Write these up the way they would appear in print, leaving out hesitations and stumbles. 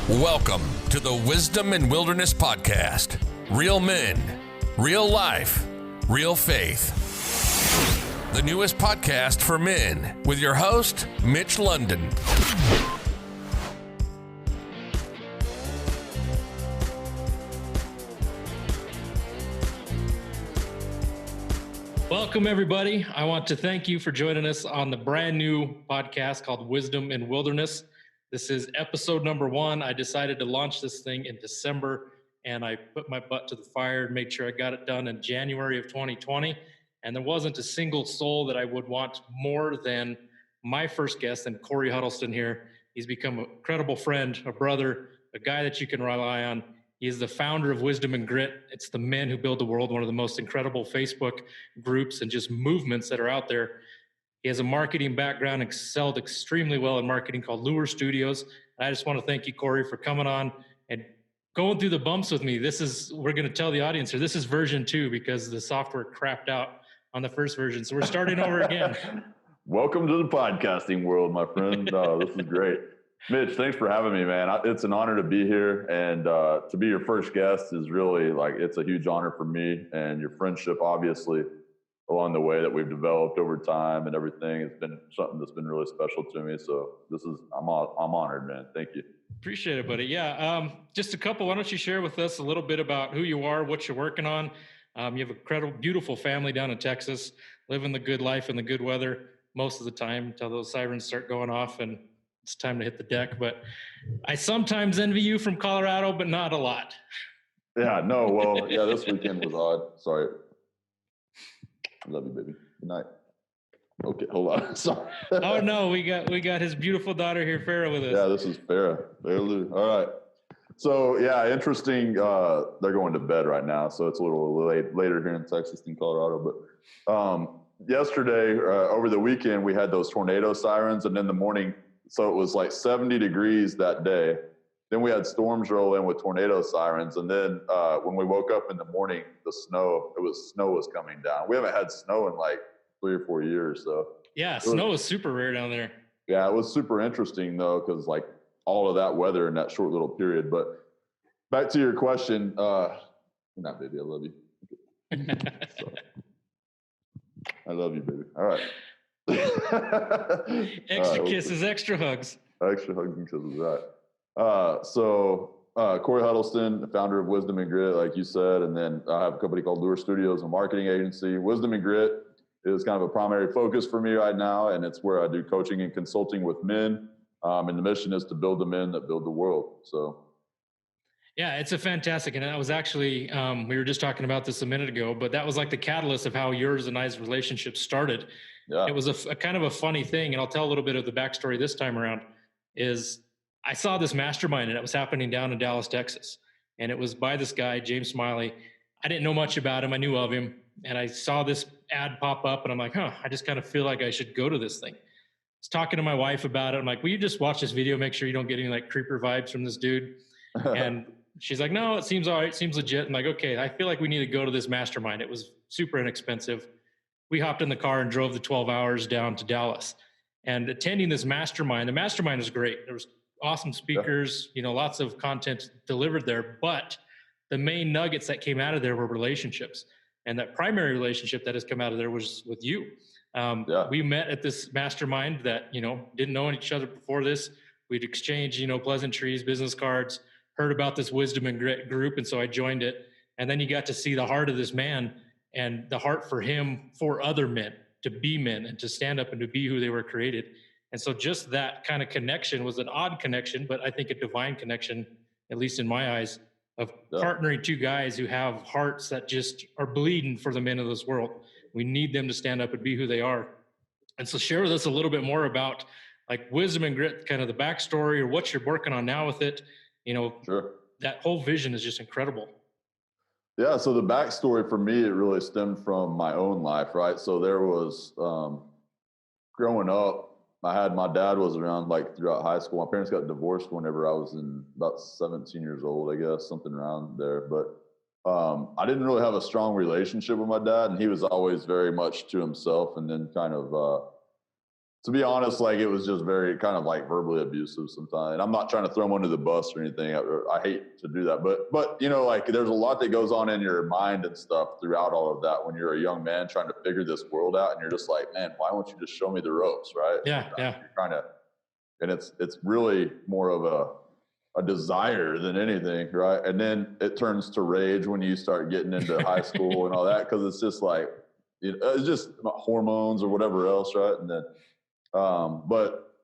Welcome to the Wisdom and Wilderness Podcast. Real men, real life, real faith. The newest podcast for men with your host, Mitch London. Welcome, everybody. I want to thank you for joining us on the brand new podcast called Wisdom and Wilderness. This is episode number 1. I decided to launch this thing in December, and I put my butt to the fire and made sure I got it done in January of 2020. And there wasn't a single soul that I would want more than my first guest, and Cory Huddleston here. He's become a credible friend, a brother, a guy that you can rely on. He is the founder of Wisdom and Grit. It's the men who build the world, one of the most incredible Facebook groups and just movements that are out there. He has a marketing background, excelled extremely well in marketing, called Lure Studios. And I just want to thank you, Cory, for coming on and going through the bumps with me. We're going to tell the audience here, this is version 2 because the software crapped out on the first version. So we're starting over again. Welcome to the podcasting world, my friend. This is great. Mitch, thanks for having me, man. It's an honor to be here, and to be your first guest is really it's a huge honor for me, and your friendship, obviously, along the way that we've developed over time and everything, has been something that's been really special to me. So I'm honored, man. Thank you. Appreciate it, buddy. Yeah. Just a couple, why don't you share with us a little bit about who you are, what you're working on? You have an incredible, beautiful family down in Texas, living the good life in the good weather most of the time until those sirens start going off and it's time to hit the deck. But I sometimes envy you from Colorado, but not a lot. Yeah, no, well, yeah, this weekend was odd. Sorry. I love you, baby. Good night. Okay, hold on. Sorry. Oh no, we got his beautiful daughter here, Farrah, with us. Yeah, this is Farrah. Lou. All right. So yeah, interesting. They're going to bed right now, so it's a little later here in Texas than Colorado. But yesterday, over the weekend, we had those tornado sirens, and in the morning, so it was like 70 degrees that day. Then we had storms roll in with tornado sirens. And then when we woke up in the morning, snow was coming down. We haven't had snow in like 3 or 4 years. So yeah, snow is super rare down there. Yeah, it was super interesting though, because like all of that weather in that short little period. But back to your question, not baby, I love you. So, I love you, baby. All right. Extra kisses, extra hugs. Extra hugs and kisses, right. Cory Huddleston, the founder of Wisdom and Grit, like you said, and then I have a company called Lure Studios, a marketing agency. Wisdom and Grit is kind of a primary focus for me right now, and it's where I do coaching and consulting with men. And the mission is to build the men that build the world. So, yeah, it's a fantastic, and I was actually, we were just talking about this a minute ago, but that was like the catalyst of how yours and I's relationship started. Yeah. It was a kind of a funny thing, and I'll tell a little bit of the backstory this time around, is I saw this mastermind, and it was happening down in Dallas, Texas, and it was by this guy, James Smiley. I didn't know much about him. I knew of him, and I saw this ad pop up, and I'm like, I just kind of feel like I should go to this thing. I was talking to my wife about it. I'm like, will you just watch this video, make sure you don't get any like creeper vibes from this dude? And she's like, no, it seems all right. It seems legit. I'm like, okay, I feel like we need to go to this mastermind. It was super inexpensive. We hopped in the car and drove the 12 hours down to Dallas and attending this mastermind. The mastermind was great. There was awesome speakers, lots of content delivered there, but the main nuggets that came out of there were relationships. And that primary relationship that has come out of there was with you. We met at this mastermind that, didn't know each other before this. We'd exchanged, pleasantries, business cards, heard about this Wisdom and Grit group. And so I joined it. And then you got to see the heart of this man and the heart for him, for other men, to be men and to stand up and to be who they were created. And so just that kind of connection was an odd connection, but I think a divine connection, at least in my eyes, of partnering two guys who have hearts that just are bleeding for the men of this world. We need them to stand up and be who they are. And so share with us a little bit more about like Wisdom and Grit, kind of the backstory or what you're working on now with it. Sure. That whole vision is just incredible. Yeah, so the backstory for me, it really stemmed from my own life, right? So there was, growing up, my dad was around like throughout high school. My parents got divorced whenever I was in about 17 years old, I guess, something around there. But I didn't really have a strong relationship with my dad, and he was always very much to himself and then kind of to be honest, like it was just very kind of like verbally abusive sometimes. And I'm not trying to throw him under the bus or anything. I hate to do that, but you know, like there's a lot that goes on in your mind and stuff throughout all of that when you're a young man trying to figure this world out, and you're just like, man, why won't you just show me the ropes, right? Yeah, yeah. You're trying to, and it's really more of a desire than anything, right? And then it turns to rage when you start getting into high school and all that, because it's just like, it's just hormones or whatever else, right? And then, but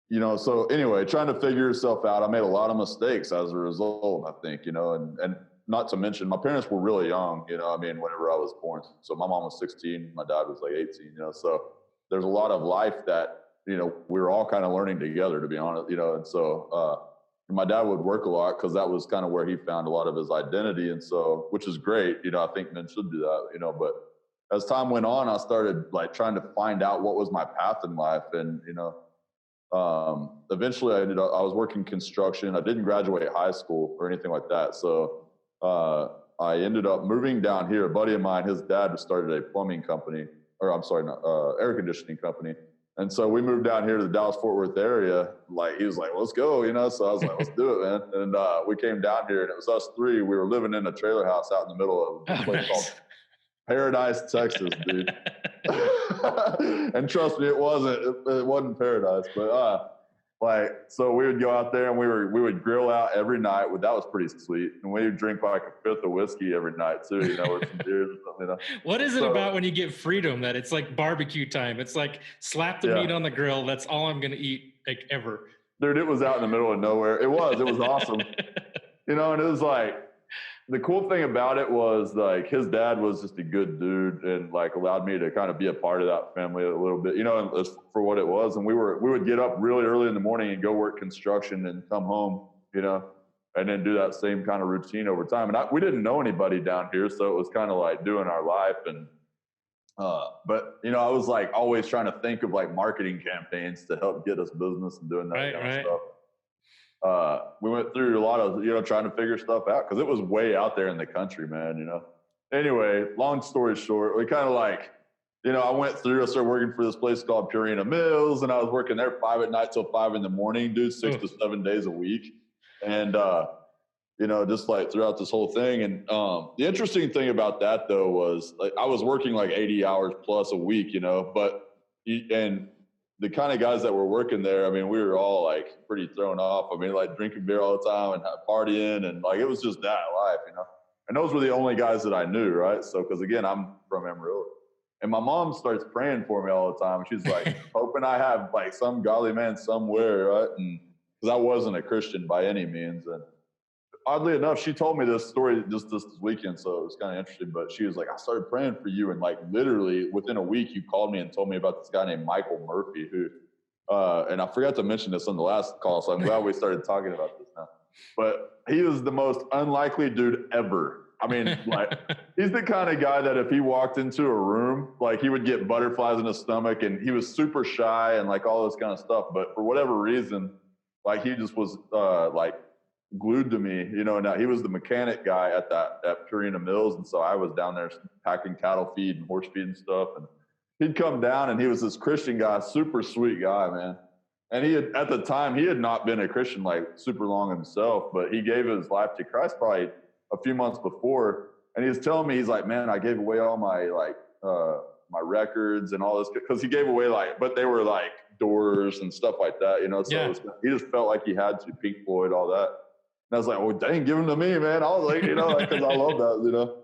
you know, so anyway, trying to figure yourself out. I made a lot of mistakes as a result, I think, you know, and not to mention my parents were really young, you know, I mean, whenever I was born. So my mom was 16, my dad was like 18, you know, so there's a lot of life that, you know, we were all kind of learning together, to be honest, you know, and so, my dad would work a lot because that was kind of where he found a lot of his identity. And so, which is great, you know, I think men should do that, you know, but as time went on, I started like trying to find out what was my path in life. And, you know, eventually I was working construction. I didn't graduate high school or anything like that. So, I ended up moving down here. A buddy of mine, his dad started a plumbing company, or I'm sorry, not, air conditioning company. And so we moved down here to the Dallas-Fort Worth area. Like, he was like, let's go, you know? So I was like, let's do it, man. And we came down here, and it was us three. We were living in a trailer house out in the middle of a place called Paradise, Texas, dude. And trust me, it wasn't paradise. But like, so we would go out there and we would grill out every night. That was pretty sweet. And we would drink like a fifth of whiskey every night too, you know, or some beers or something, you know. What is it about when you get freedom that it's like barbecue time? It's like slap the meat on the grill. That's all I'm going to eat, like, ever. Dude, it was out in the middle of nowhere. It was awesome. You know, and it was like, the cool thing about it was like his dad was just a good dude and like allowed me to kind of be a part of that family a little bit, you know, for what it was. And we would get up really early in the morning and go work construction and come home, you know, and then do that same kind of routine over time. And we didn't know anybody down here, so it was kind of like doing our life. And but you know, I was like always trying to think of like marketing campaigns to help get us business and doing that kind of stuff. We went through a lot of, you know, trying to figure stuff out because it was way out there in the country, man, you know. Anyway, long story short, we kind of like, you know, I started working for this place called Purina Mills, and I was working there 5 at night till 5 in the morning, dude, 6 to 7 days a week. And, you know, just like throughout this whole thing. And the interesting thing about that though was like I was working like 80 hours plus a week, you know, and the kind of guys that were working there, I mean, we were all like pretty thrown off. I mean, like drinking beer all the time and partying, and like it was just that life, you know. And those were the only guys that I knew, right? So, because again, I'm from Amarillo, and my mom starts praying for me all the time. She's like, hoping I have like some godly man somewhere, right? And because I wasn't a Christian by any means, and oddly enough, she told me this story just this weekend, so it was kind of interesting. But she was like, I started praying for you, and like literally within a week, you called me and told me about this guy named Michael Murphy, who, and I forgot to mention this on the last call, so I'm glad we started talking about this now. But he is the most unlikely dude ever. I mean, like, he's the kind of guy that if he walked into a room, like he would get butterflies in his stomach, and he was super shy and like all this kind of stuff. But for whatever reason, like he just was like glued to me, you know. Now he was the mechanic guy at Purina Mills, and so I was down there packing cattle feed and horse feed and stuff. And he'd come down, and he was this Christian guy, super sweet guy, man. And at the time, he had not been a Christian like super long himself, but he gave his life to Christ probably a few months before. And he was telling me, he's like, man, I gave away all my like my records and all this, because he gave away like, but they were like doors and stuff like that, you know. So he just felt like he had to, Pink Floyd, all that. And I was like, well, dang, give them to me, man. I was like, you know, because I love that, you know.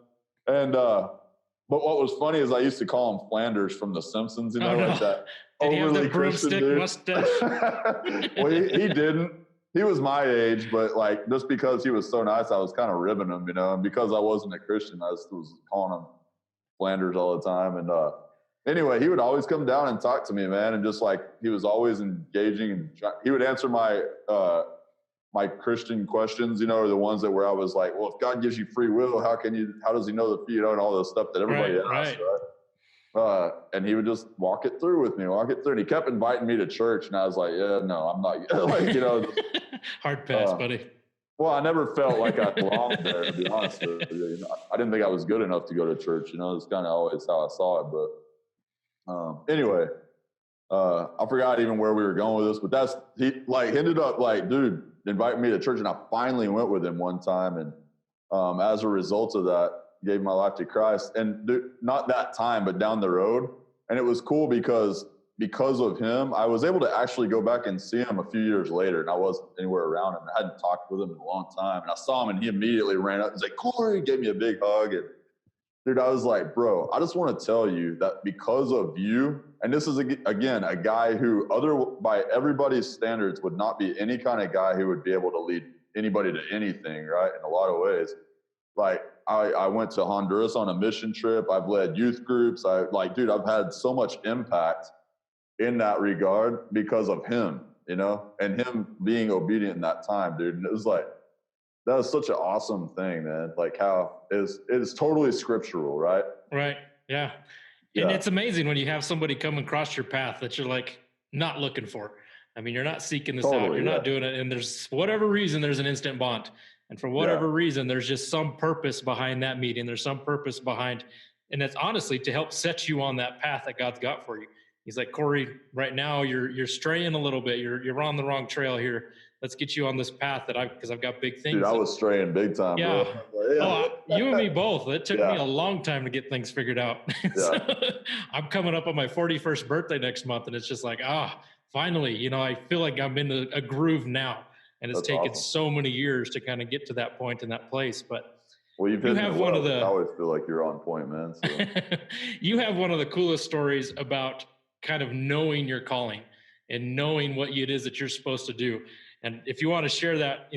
And but what was funny is I used to call him Flanders from The Simpsons, you know, like that. Did he have the Christian broomstick dude. mustache? Well, he didn't. He was my age, but like just because he was so nice, I was kind of ribbing him, you know. And because I wasn't a Christian, I just was calling him Flanders all the time. And anyway, he would always come down and talk to me, man. And just like he was always engaging, and he would answer my Christian questions, you know, or the ones that where I was like, well, if God gives you free will, how does he know you know, and all this stuff that everybody asks, right? And he would just walk it through. And he kept inviting me to church, and I was like, yeah, no, I'm not, like, you know. Hard pass, buddy. Well, I never felt like I belonged there, to be honest with you. You know, I didn't think I was good enough to go to church, you know. It's kind of always how I saw it. But anyway, I forgot even where we were going with this, but he like ended up like, dude, inviting me to church, and I finally went with him one time, and as a result of that, gave my life to Christ. And dude, not that time, but down the road. And it was cool because of him, I was able to actually go back and see him a few years later, and I wasn't anywhere around him. I hadn't talked with him in a long time, and I saw him, and he immediately ran up and was like, Cory, gave me a big hug. And dude, I was like, bro, I just want to tell you that because of you, and this is, again, a guy who by everybody's standards would not be any kind of guy who would be able to lead anybody to anything, right? In a lot of ways. Like, I went to Honduras on a mission trip. I've led youth groups. Dude, I've had so much impact in that regard because of him, and him being obedient in that time, dude. And it was like, that was such an awesome thing, man. Like how it's totally scriptural, right? Right. Yeah. And it's amazing when you have somebody come across your path that you're like not looking for. I mean, you're not seeking this out. You're not doing it. And there's whatever reason, there's an instant bond. And for whatever reason, there's just some purpose behind that meeting. There's some purpose behind, and it's honestly to help set you on that path that God's got for you. He's like, Cory, right now you're straying a little bit. You're on the wrong trail here. Let's get you on this path because I've got big things. Dude, I was straying big time, yeah. bro. Yeah. Oh, you and me both. It took me a long time to get things figured out. So, I'm coming up on my 41st birthday next month, and it's just like, finally, I feel like I'm in a groove now. And it's taken so many years to kind of get to that point in that place. But well, you have one of the. I always feel like you're on point, man. So. You have one of the coolest stories about kind of knowing your calling and knowing what it is that you're supposed to do. And if you want to share that,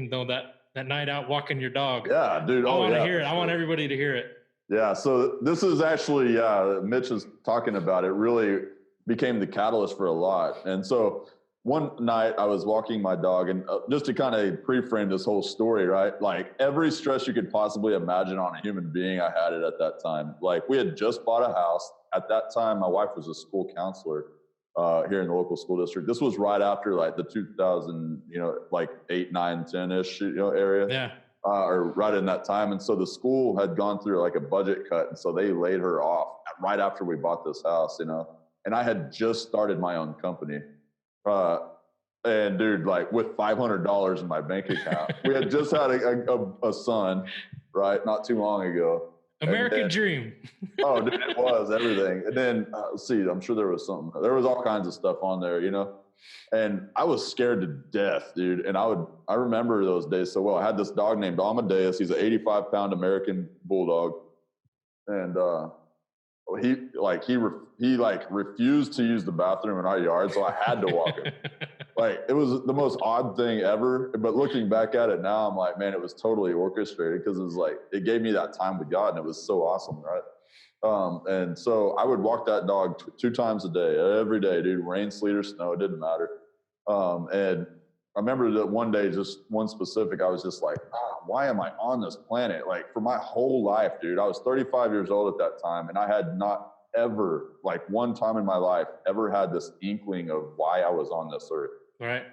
that night out walking your dog. Yeah, dude. I want to hear it. I want everybody to hear it. Yeah. So this is actually, Mitch is talking about it. Really became the catalyst for a lot. And so one night I was walking my dog, and just to kind of pre-frame this whole story, right? Like every stress you could possibly imagine on a human being, I had it at that time. Like we had just bought a house. At that time, my wife was a school counselor here in the local school district. This was right after like the 2000, like 8, 9, 10-ish, area. Yeah. Or right in that time. And so the school had gone through like a budget cut. And so they laid her off right after we bought this house, and I had just started my own company. And dude, like with $500 in my bank account, we had just had a son, right? Not too long ago. American dream. Oh, dude, it was everything. And then, let's see, I'm sure there was all kinds of stuff on there, and I was scared to death, dude. And I remember those days so well. I had this dog named Amadeus. He's an 85-pound American bulldog. And, he refused to use the bathroom in our yard, so I had to walk him. Like it was the most odd thing ever. But looking back at it now, I'm like, man, it was totally orchestrated because it was like it gave me that time with God, and it was so awesome, right? And so I would walk that dog 2 times a day, every day, dude. Rain, sleet, or snow, it didn't matter. And I remember that one day, just one specific, I was just like, why am I on this planet? Like for my whole life, dude, I was 35 years old at that time, and I had not ever, like one time in my life, ever had this inkling of why I was on this earth. Right.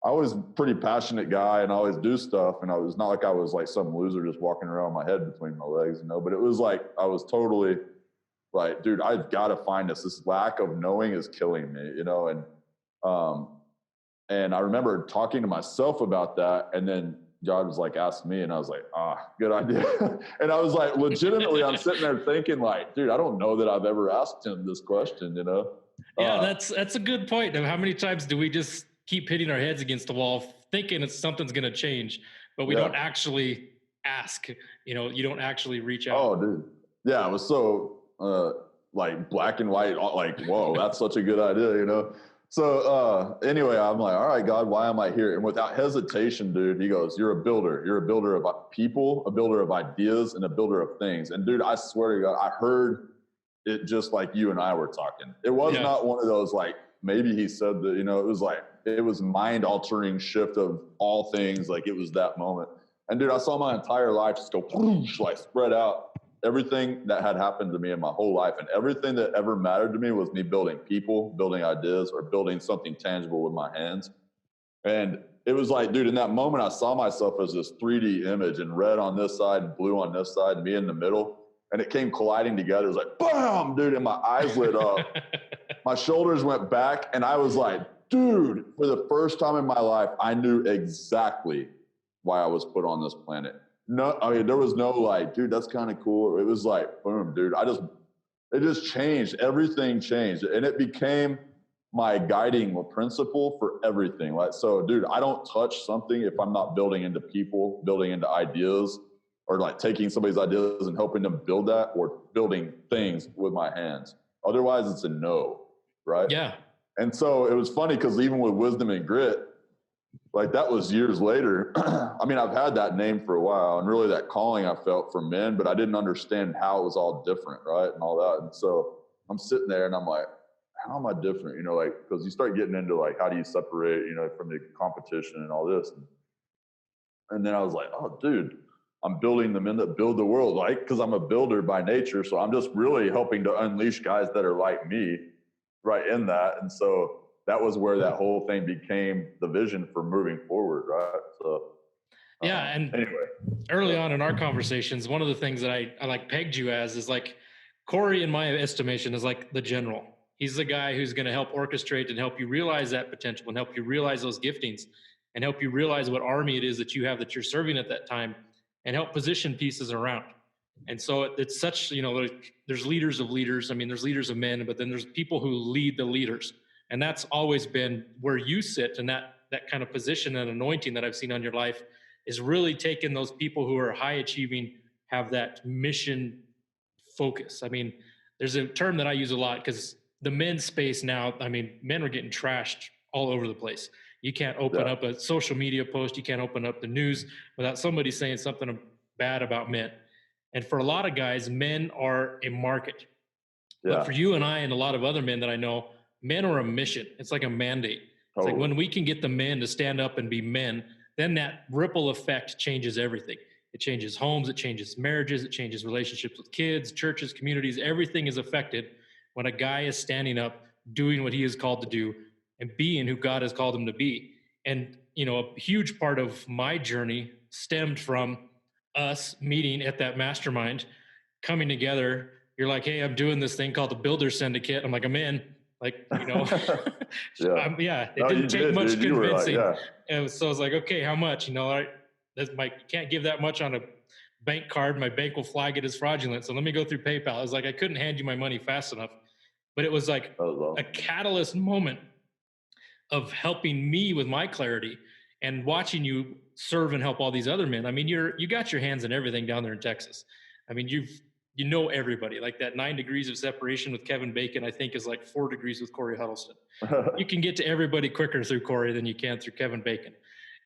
I was a pretty passionate guy and I always do stuff. And I was not like I was like some loser just walking around with my head between my legs, but it was like, I was totally like, dude, I've got to find this. This lack of knowing is killing me, and I remember talking to myself about that. And then God was like, ask me. And I was like, good idea. And I was like, legitimately, I'm sitting there thinking like, dude, I don't know that I've ever asked him this question, Yeah, that's a good point. How many times do we just keep hitting our heads against the wall thinking something's going to change, but we don't actually ask, you don't actually reach out. Oh, dude. Yeah, it was so like black and white, like, whoa, that's such a good idea, So anyway, I'm like, all right, God, why am I here? And without hesitation, dude, he goes, you're a builder. You're a builder of people, a builder of ideas, and a builder of things. And dude, I swear to God, I heard it just like you and I were talking. It was not one of those like, maybe he said that, it was like, it was mind altering shift of all things. Like it was that moment. And dude, I saw my entire life just go whoosh, like spread out. Everything that had happened to me in my whole life and everything that ever mattered to me was me building people, building ideas, or building something tangible with my hands. And it was like, dude, in that moment, I saw myself as this 3D image and red on this side and blue on this side and me in the middle. And it came colliding together. It was like, bam, dude, and my eyes lit up. my shoulders went back, and I was like, dude, for the first time in my life, I knew exactly why I was put on this planet. No, I mean, there was no like, dude, that's kind of cool. It was like, boom, dude. It just changed. Everything changed. And it became my guiding principle for everything. Like, so dude, I don't touch something if I'm not building into people, building into ideas, or like taking somebody's ideas and helping them build that, or building things with my hands. Otherwise it's a no, right? Yeah. And so it was funny because even with Wisdom and Grit, like that was years later. I mean, I've had that name for a while, and really that calling I felt for men, but I didn't understand how it was all different, right? And all that. And so I'm sitting there and I'm like, how am I different? You know, like, because you start getting into like, how do you separate, you know, from the competition and all this. And then I was like, oh, dude, I'm building the men that build the world, like, because I'm a builder by nature. So I'm just really helping to unleash guys that are like me right in that. And so that was where that whole thing became the vision for moving forward, right? So yeah, and anyway, early on in our conversations, one of the things that I like pegged you as is like, Cory, in my estimation, is like the general. He's the guy who's going to help orchestrate and help you realize that potential and help you realize those giftings and help you realize what army it is that you have that you're serving at that time, and help position pieces around. And so it's such, you know, there's leaders of leaders. I mean, there's leaders of men, but then there's people who lead the leaders. And that's always been where you sit, and that kind of position and anointing that I've seen on your life is really taking those people who are high achieving, have that mission focus. I mean, there's a term that I use a lot because the men's space now, I mean, men are getting trashed all over the place. You can't open up a social media post. You can't open up the news without somebody saying something bad about men. And for a lot of guys, men are a market. Yeah. But for you and I and a lot of other men that I know, men are a mission. It's like a mandate. It's like when we can get the men to stand up and be men, then that ripple effect changes everything. It changes homes, it changes marriages, it changes relationships with kids, churches, communities. Everything is affected when a guy is standing up, doing what he is called to do, and being who God has called him to be. And, you know, a huge part of my journey stemmed from us meeting at that mastermind, coming together. You're like, hey, I'm doing this thing called the Builder Syndicate. I'm like, I'm in. Like, you know, it didn't take much convincing. Like, and so I was like, okay, how much? You know, you can't give that much on a bank card. My bank will flag it as fraudulent. So let me go through PayPal. I was like, I couldn't hand you my money fast enough. But it was like a catalyst moment of helping me with my clarity and watching you serve and help all these other men. I mean, you got your hands in everything down there in Texas. I mean, you know everybody. Like that 9 degrees of separation with Kevin Bacon, I think, is like 4 degrees with Cory Huddleston. You can get to everybody quicker through Cory than you can through Kevin Bacon.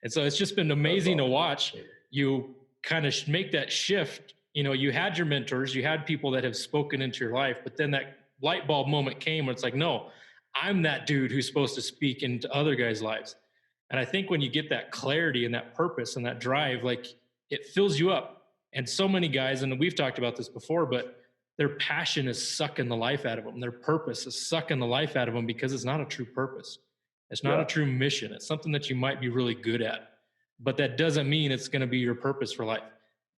And so it's just been amazing to watch you kind of make that shift. You know, you had your mentors, you had people that have spoken into your life, but then that light bulb moment came where it's like, no, I'm that dude who's supposed to speak into other guys' lives. And I think when you get that clarity and that purpose and that drive, like it fills you up. And so many guys, and we've talked about this before, but their passion is sucking the life out of them. Their purpose is sucking the life out of them because it's not a true purpose. It's not a true mission. It's something that you might be really good at, but that doesn't mean it's going to be your purpose for life.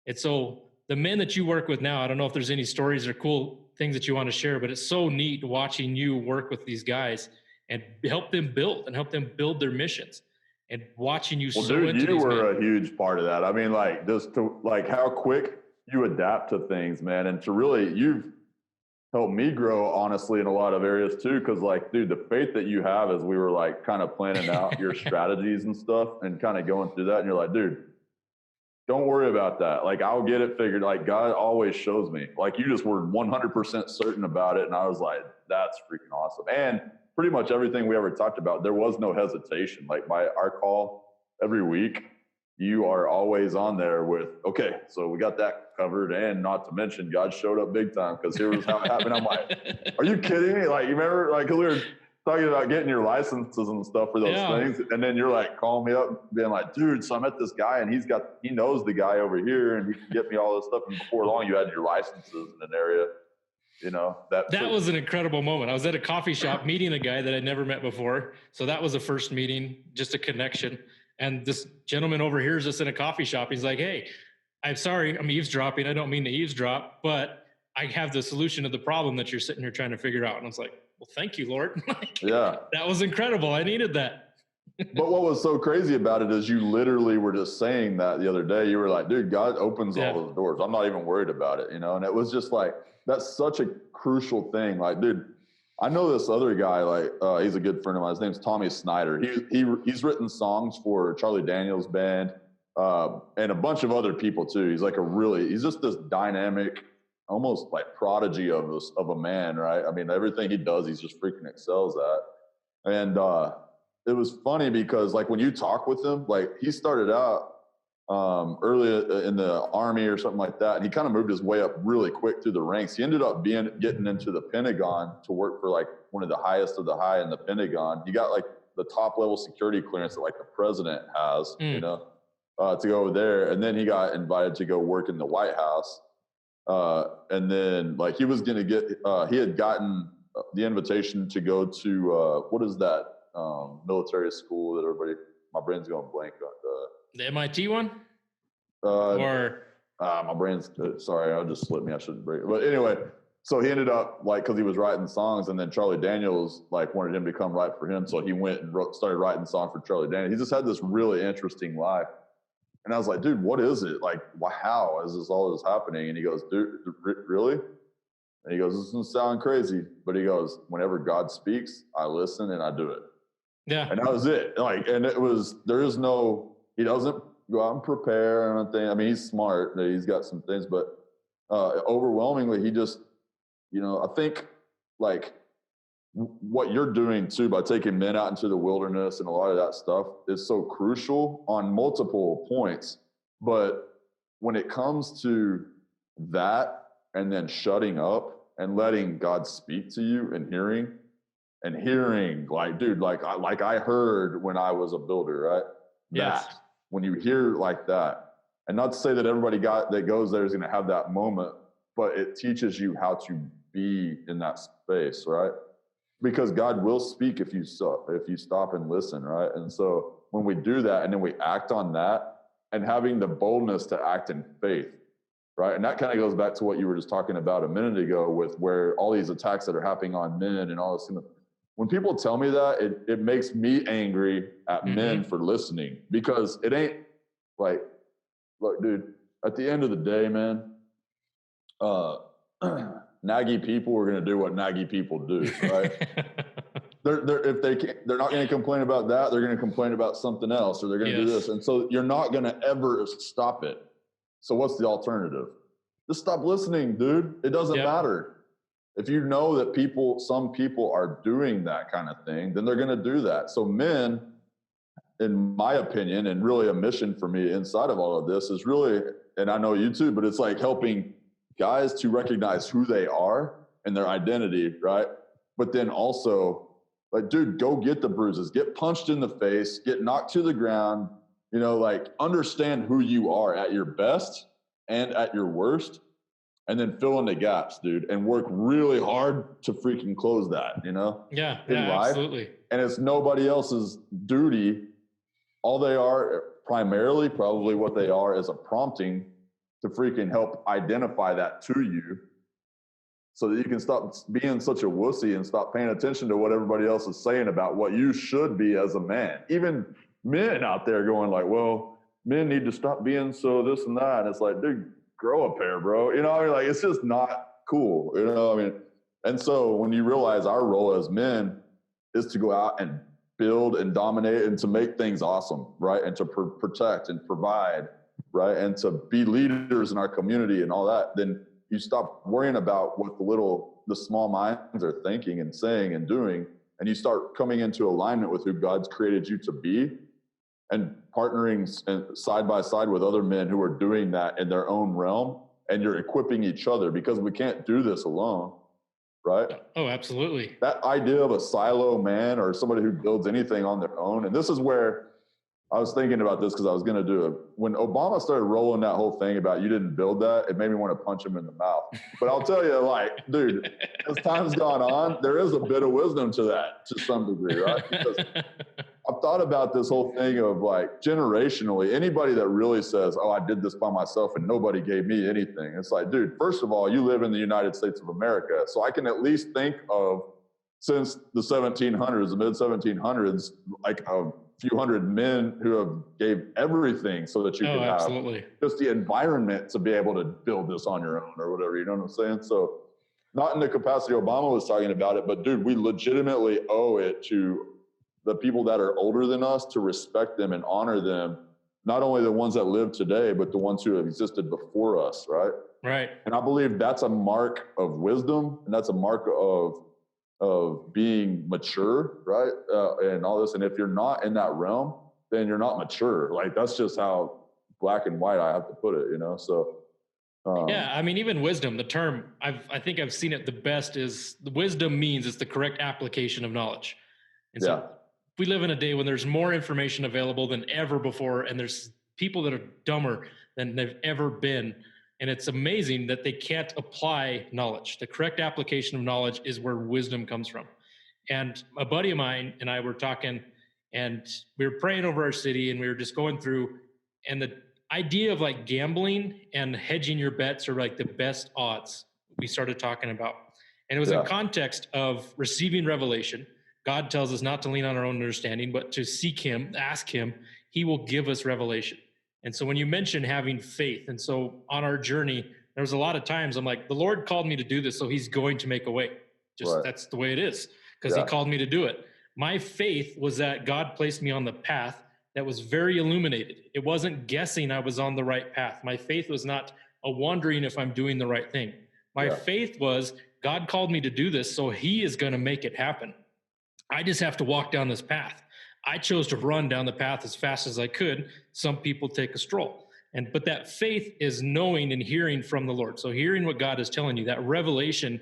And so the men that you work with now, I don't know if there's any stories or cool things that you want to share, but it's so neat watching you work with these guys and help them build their missions. And watching you so into you were a huge part of that. I mean, like just to like how quick you adapt to things, man. And to really, you've helped me grow honestly in a lot of areas too. Cause like, dude, the faith that you have as we were like kind of planning out your strategies and stuff and kind of going through that. And you're like, dude, don't worry about that. Like, I'll get it figured. Like God always shows me, like you just were 100% certain about it. And I was like, that's freaking awesome. And pretty much everything we ever talked about, there was no hesitation. Like by our call every week, you are always on there with, okay, so we got that covered. And not to mention God showed up big time because here was how it happened. I'm like, are you kidding me? Like, you remember, like, cause we were talking about getting your licenses and stuff for those things. And then you're like calling me up being like, dude, so I met this guy and he knows the guy over here and he can get me all this stuff. And before long you had your licenses in an area. You know, that was an incredible moment. I was at a coffee shop meeting a guy that I'd never met before. So that was the first meeting, just a connection. And this gentleman over here is just in a coffee shop. He's like, hey, I'm sorry, I'm eavesdropping. I don't mean to eavesdrop, but I have the solution to the problem that you're sitting here trying to figure out. And I was like, well, thank you, Lord. Yeah. That was incredible. I needed that. But what was so crazy about it is you literally were just saying that the other day. You were like, dude, God opens all those doors. I'm not even worried about it, you know? And it was just like, that's such a crucial thing. Like, dude, I know this other guy, like, he's a good friend of mine. His name's Tommy Snyder. He's written songs for Charlie Daniels Band and a bunch of other people too. He's like he's just this dynamic, almost like prodigy of a man, right? I mean, everything he does, he's just freaking excels at. And, it was funny because like when you talk with him, like he started out early in the Army or something like that. And he kind of moved his way up really quick through the ranks. He ended up getting into the Pentagon to work for like one of the highest of the high in the Pentagon. He got like the top level security clearance that like the president has, you know, to go over there. And then he got invited to go work in the White House. And then like he was going to get, he had gotten the invitation to go to, what is that? Military school that everybody, my brain's going blank on. The MIT one? My brain's, sorry, I just slipped me. I shouldn't break it. But anyway, so he ended up like, cause he was writing songs and then Charlie Daniels like wanted him to come write for him. So he went and started writing songs for Charlie Daniels. He just had this really interesting life. And I was like, dude, what is it? Like, how is all this happening? And he goes, dude, really? And he goes, this doesn't sound crazy, but he goes, whenever God speaks, I listen and I do it. Yeah. And that was it. Like, and he doesn't go out and prepare or anything. I mean, he's smart. He's got some things, but overwhelmingly, he just, you know, I think like what you're doing too by taking men out into the wilderness and a lot of that stuff is so crucial on multiple points. But when it comes to that and then shutting up and letting God speak to you and hearing like, dude, like I heard when I was a builder, right? Yes. That when you hear like that, and not to say that everybody that goes there is going to have that moment, but it teaches you how to be in that space, right? Because God will speak if you stop and listen, right? And so when we do that and then we act on that and having the boldness to act in faith, right? And that kind of goes back to what you were just talking about a minute ago with where all these attacks that are happening on men and all this. When people tell me that, it makes me angry at men for listening because it ain't like, look, dude, at the end of the day, man, naggy people are going to do what naggy people do, right? They're not going to complain about that. They're going to complain about something else, or they're going to do this. And so you're not going to ever stop it. So what's the alternative? Just stop listening, dude. It doesn't matter. If you know that some people are doing that kind of thing, then they're going to do that. So men, in my opinion, and really a mission for me inside of all of this is really, and I know you too, but it's like helping guys to recognize who they are and their identity, right? But then also, like, dude, go get the bruises, get punched in the face, get knocked to the ground, you know, like understand who you are at your best and at your worst, and then fill in the gaps, dude, and work really hard to freaking close that, you know? Yeah, in life. Absolutely. And it's nobody else's duty. All they are, primarily, probably what they are is a prompting to freaking help identify that to you so that you can stop being such a wussy and stop paying attention to what everybody else is saying about what you should be as a man. Even men out there going like, well, men need to stop being so this and that. And it's like, dude, grow a pair, bro. You know, I mean, like, it's just not cool. You know, I mean, and so when you realize our role as men is to go out and build and dominate and to make things awesome, right? And to protect and provide, right? And to be leaders in our community and all that, then you stop worrying about what the small minds are thinking and saying and doing, and you start coming into alignment with who God's created you to be and partnering side by side with other men who are doing that in their own realm, and you're equipping each other because we can't do this alone, right? Oh, absolutely. That idea of a silo man or somebody who builds anything on their own, and this is where I was thinking about this because I was going to do it. When Obama started rolling that whole thing about you didn't build that, it made me want to punch him in the mouth. But I'll tell you, like, dude, as time's gone on, there is a bit of wisdom to that to some degree, right? Because I've thought about this whole thing of like generationally, anybody that really says, oh, I did this by myself and nobody gave me anything. It's like, dude, first of all, you live in the United States of America. So I can at least think of since the 1700s, the mid 1700s, like a few hundred men who have gave everything so that you can have just the environment to be able to build this on your own or whatever. You know what I'm saying? So not in the capacity Obama was talking about it, but dude, we legitimately owe it to the people that are older than us to respect them and honor them. Not only the ones that live today, but the ones who have existed before us. Right. Right. And I believe that's a mark of wisdom, and that's a mark of being mature, right? And all this. And if you're not in that realm, then you're not mature. Like, that's just how black and white I have to put it, you know? So, yeah, I mean, even wisdom, the term, I think I've seen it the best is the wisdom means it's the correct application of knowledge. And so we live in a day when there's more information available than ever before, and there's people that are dumber than they've ever been. And it's amazing that they can't apply knowledge. The correct application of knowledge is where wisdom comes from. And a buddy of mine and I were talking, and we were praying over our city, and we were just going through, and the idea of like gambling and hedging your bets are like the best odds we started talking about. And it was in context of receiving revelation. God tells us not to lean on our own understanding, but to seek him, ask him, he will give us revelation. And so when you mention having faith, and so on our journey, there was a lot of times I'm like, the Lord called me to do this, so he's going to make a way. Just that's the way it is, because he called me to do it. My faith was that God placed me on the path that was very illuminated. It wasn't guessing I was on the right path. My faith was not a wondering if I'm doing the right thing. My faith was God called me to do this, so he is going to make it happen. I just have to walk down this path. I chose to run down the path as fast as I could. Some people take a stroll. But that faith is knowing and hearing from the Lord. So hearing what God is telling you, that revelation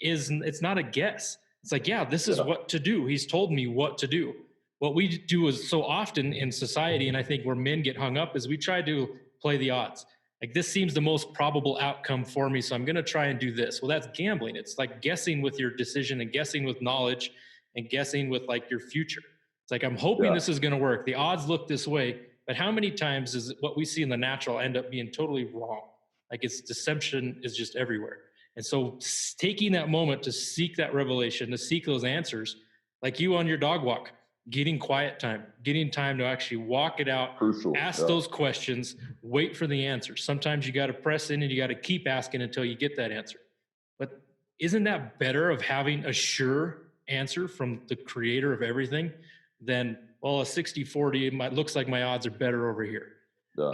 it's not a guess. It's like, this is what to do. He's told me what to do. What we do is so often in society, and I think where men get hung up, is we try to play the odds. Like, this seems the most probable outcome for me, so I'm going to try and do this. Well, that's gambling. It's like guessing with your decision and guessing with knowledge and guessing with like your future. It's like, I'm hoping this is going to work. The odds look this way, but how many times is what we see in the natural end up being totally wrong? Like, it's deception is just everywhere. And so taking that moment to seek that revelation, to seek those answers, like you on your dog walk, getting quiet time, getting time to actually walk it out, ask those questions, wait for the answers. Sometimes you got to press in and you got to keep asking until you get that answer. But isn't that better of having a sure answer from the creator of everything than, well, a 60-40, it looks like my odds are better over here.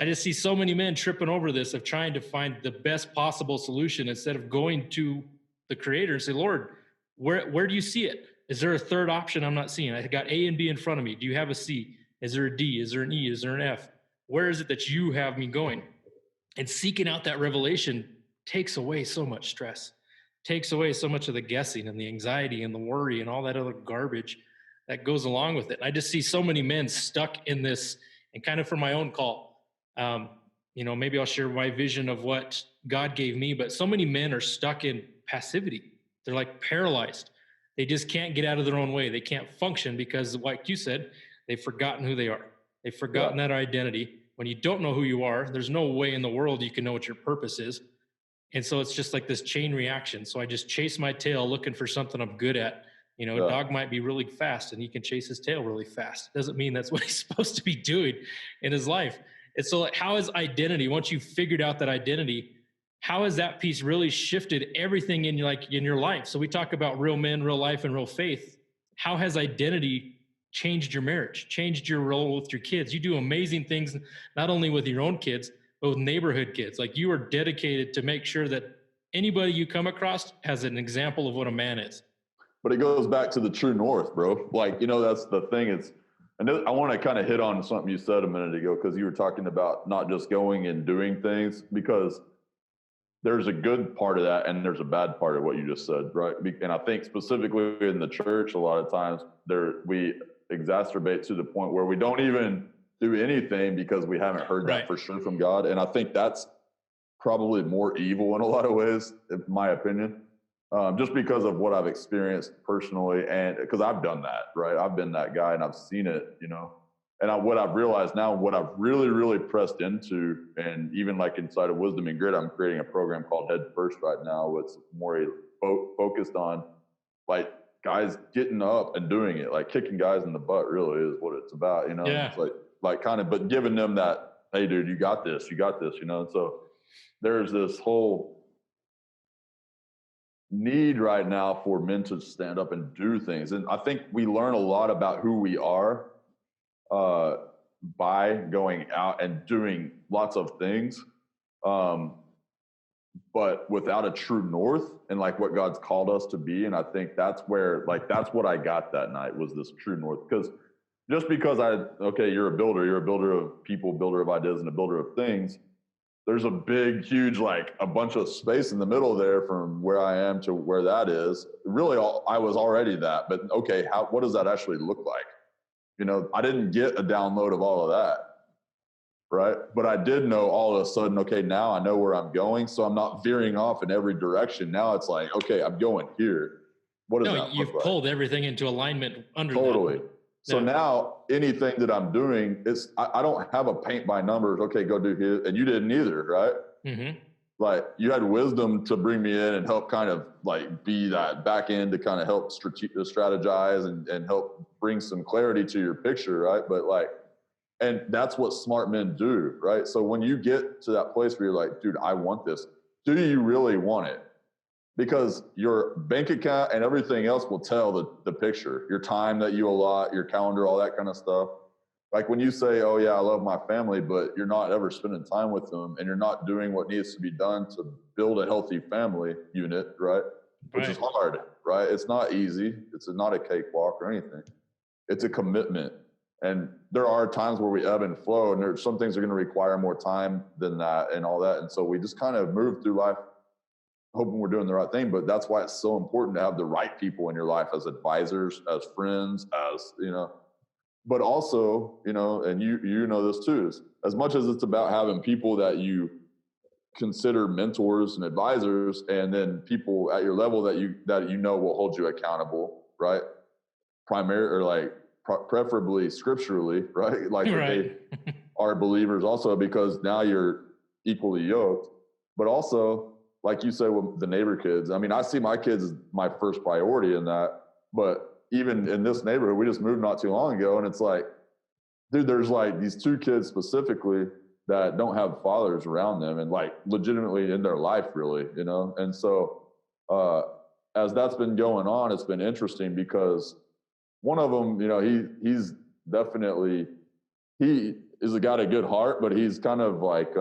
I just see so many men tripping over this of trying to find the best possible solution instead of going to the creator and say, Lord, where do you see it? Is there a third option I'm not seeing? I got A and B in front of me. Do you have a C? Is there a D? Is there an E? Is there an F? Where is it that you have me going? And seeking out that revelation takes away so much stress, takes away so much of the guessing and the anxiety and the worry and all that other garbage that goes along with it. I just see so many men stuck in this, and kind of for my own call, maybe I'll share my vision of what God gave me, but so many men are stuck in passivity. They're like paralyzed. They just can't get out of their own way. They can't function because, like you said, they've forgotten who they are. They've forgotten that identity. When you don't know who you are, there's no way in the world you can know what your purpose is. And so it's just like this chain reaction. So I just chase my tail looking for something I'm good at. A dog might be really fast and he can chase his tail really fast. Doesn't mean that's what he's supposed to be doing in his life. And so how is identity, once you've figured out that identity, how has that piece really shifted everything in your life? So we talk about real men, real life, and real faith. How has identity changed your marriage, changed your role with your kids? You do amazing things, not only with your own kids, but with neighborhood kids. Like, you are dedicated to make sure that anybody you come across has an example of what a man is. But it goes back to the true north, bro. Like, that's the thing. I want to kind of hit on something you said a minute ago, because you were talking about not just going and doing things, because there's a good part of that and there's a bad part of what you just said, right? And I think specifically in the church, a lot of times we exacerbate to the point where we don't even do anything because we haven't heard that for sure from God. And I think that's probably more evil in a lot of ways, in my opinion, just because of what I've experienced personally. And because I've done that, right? I've been that guy and I've seen it, And what I've realized now, what I've really, really pressed into, and even like inside of Wisdom and Grit, I'm creating a program called Head First right now. It's more focused on, like, guys getting up and doing it, like kicking guys in the butt really is what it's about, you know? Yeah. It's like kind of, but giving them that, hey dude, you got this, you know? And so there's this whole need right now for men to stand up and do things. And I think we learn a lot about who we are by going out and doing lots of things. But without a true north and like what God's called us to be. And I think that's where, like, that's what I got that night was this true north. Because just because you're a builder of people, builder of ideas, and a builder of things. There's a big, huge, like a bunch of space in the middle there from where I am to where that is. Really, I was already that, but okay, what does that actually look like? You know, I didn't get a download of all of that, right? But I did know all of a sudden, okay, now I know where I'm going, so I'm not veering off in every direction. Now it's like, okay, I'm going here. What does that look like? You've pulled everything into alignment under totally. that. So now anything that I'm doing is, I don't have a paint by numbers. Okay, go do here. And you didn't either, right? Mm-hmm. Like you had wisdom to bring me in and help kind of like be that back end to kind of help strategize and help bring some clarity to your picture, right? But like, and that's what smart men do, right? So when you get to that place where you're like, dude, I want this. Do you really want it? Because your bank account and everything else will tell the picture, your time that you allot, your calendar, all that kind of stuff. Like when you say, oh yeah, I love my family, but you're not ever spending time with them and you're not doing what needs to be done to build a healthy family unit, right? Which is hard, right? It's not easy. It's not a cakewalk or anything. It's a commitment. And there are times where we ebb and flow and there's some things are going to require more time than that and all that. And so we just kind of move through life hoping we're doing the right thing, but that's why it's so important to have the right people in your life as advisors, as friends, as, you know, but also, you know, and you know this too, is as much as it's about having people that you consider mentors and advisors, and then people at your level that you know will hold you accountable, right? Preferably scripturally, right? Like right. They are believers also, because now you're equally yoked, but also, like you said with the neighbor kids, I mean, I see my kids as my first priority in that, but even in this neighborhood, we just moved not too long ago, and it's like, dude, there's like these two kids specifically that don't have fathers around them and like legitimately in their life really, you know? And so as that's been going on, it's been interesting because one of them, you know, he's definitely, he is a guy of good heart, but he's kind of like,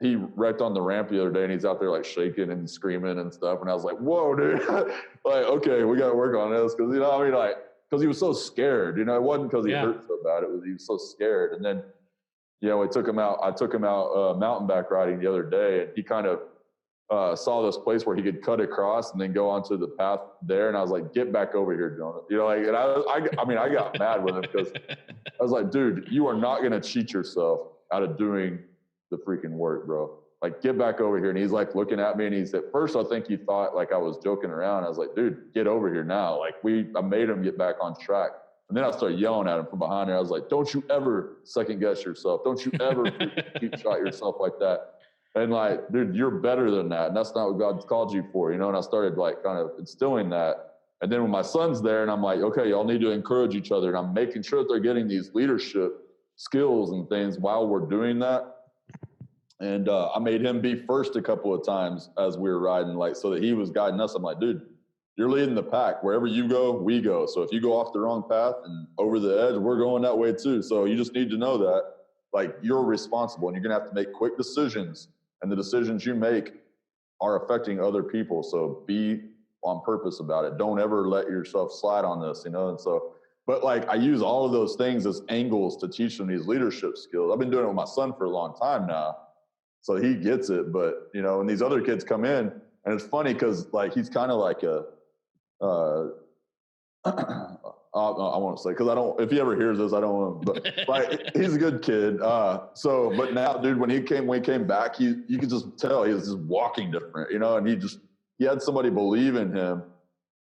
he wrecked on the ramp the other day and he's out there like shaking and screaming and stuff. And I was like, whoa, dude, like, okay, we got to work on this. Cause you know, I mean, like, cause he was so scared, you know, it wasn't cause he hurt so bad. He was so scared. And then, you know, I took him out mountain bike riding the other day, and he kind of saw this place where he could cut across and then go onto the path there. And I was like, get back over here, Jonah. You know, like, and I got mad with him because I was like, dude, you are not going to cheat yourself out of doing the freaking work, bro. Like, get back over here. And he's like looking at me, and he's, at first I think he thought like I was joking around. I was like, dude, get over here now. Like I made him get back on track. And then I started yelling at him from behind there. I was like, don't you ever second guess yourself. Don't you ever keep shot yourself like that. And like, dude, you're better than that. And that's not what God's called you for, you know? And I started like kind of instilling that. And then when my son's there and I'm like, okay, y'all need to encourage each other. And I'm making sure that they're getting these leadership skills and things while we're doing that. And I made him be first a couple of times as we were riding, like, so that he was guiding us. I'm like, dude, you're leading the pack. Wherever you go, we go. So if you go off the wrong path and over the edge, we're going that way too. So you just need to know that, like, you're responsible and you're going to have to make quick decisions. And the decisions you make are affecting other people. So be on purpose about it. Don't ever let yourself slide on this, you know? And so, but like, I use all of those things as angles to teach them these leadership skills. I've been doing it with my son for a long time now. So he gets it. But, you know, when these other kids come in, and it's funny because like, he's kind of like a, I won't say, because I don't, if he ever hears this, I don't want him, but like, he's a good kid. But now, dude, when he came back, you could just tell he was just walking different, you know, and he had somebody believe in him,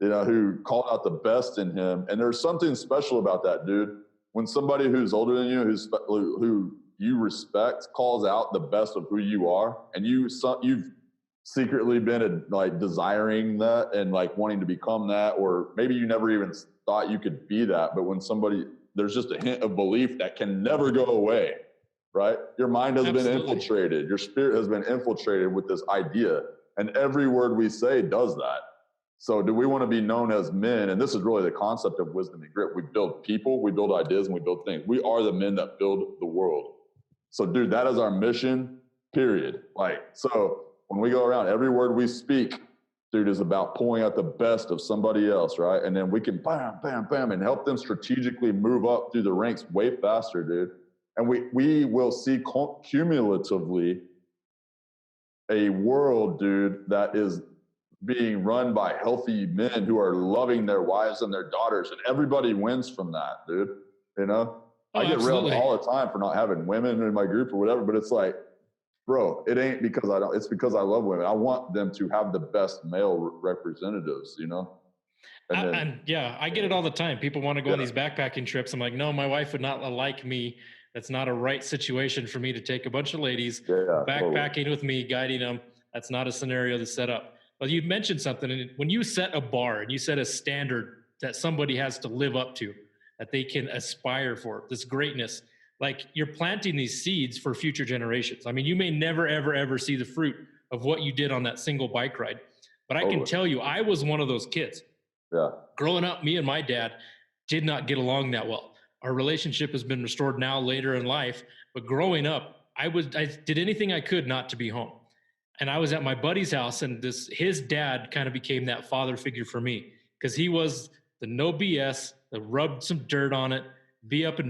you know, who called out the best in him. And there's something special about that, dude. When somebody who's older than you, who you respect, calls out the best of who you are, and you've secretly been like desiring that and like wanting to become that, or maybe you never even thought you could be that, but when there's just a hint of belief that can never go away, right? Your mind has been infiltrated, your spirit has been infiltrated with this idea, and every word we say does that. So do we want to be known as men? And this is really the concept of wisdom and grit. We build people, we build ideas, and we build things. We are the men that build the world. So dude, that is our mission, period. Like, so when we go around, every word we speak, dude, is about pulling out the best of somebody else, right? And then we can bam, bam, bam, and help them strategically move up through the ranks way faster, dude. And we will see cumulatively a world, dude, that is being run by healthy men who are loving their wives and their daughters, and everybody wins from that, dude. You know, I get railed all the time for not having women in my group or whatever, but it's like, bro, it ain't because I don't, it's because I love women. I want them to have the best male representatives, you know? And I get it all the time. People want to go on these backpacking trips. I'm like, no, my wife would not like me. That's not a right situation for me to take a bunch of ladies backpacking with me, guiding them. That's not a scenario to set up. But you mentioned something, and when you set a bar and you set a standard that somebody has to live up to, that they can aspire for, this greatness, like you're planting these seeds for future generations. I mean, you may never, ever, ever see the fruit of what you did on that single bike ride. But I can tell you, I was one of those kids. Yeah. Growing up, me and my dad did not get along that well. Our relationship has been restored now later in life. But growing up, I did anything I could not to be home. And I was at my buddy's house, and his dad kind of became that father figure for me, because he was the no BS, that rubbed some dirt on it,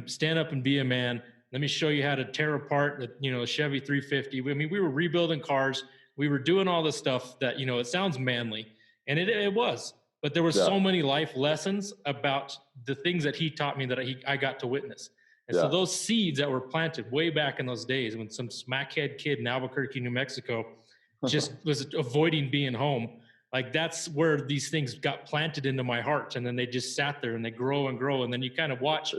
stand up and be a man. Let me show you how to tear apart a Chevy 350. I mean, we were rebuilding cars. We were doing all this stuff that, it sounds manly, and it was, but there were so many life lessons about the things that he taught me that I got to witness. And so those seeds that were planted way back in those days, when some smackhead kid in Albuquerque, New Mexico, just was avoiding being home, like that's where these things got planted into my heart. And then they just sat there and they grow and grow. And then you kind of watch,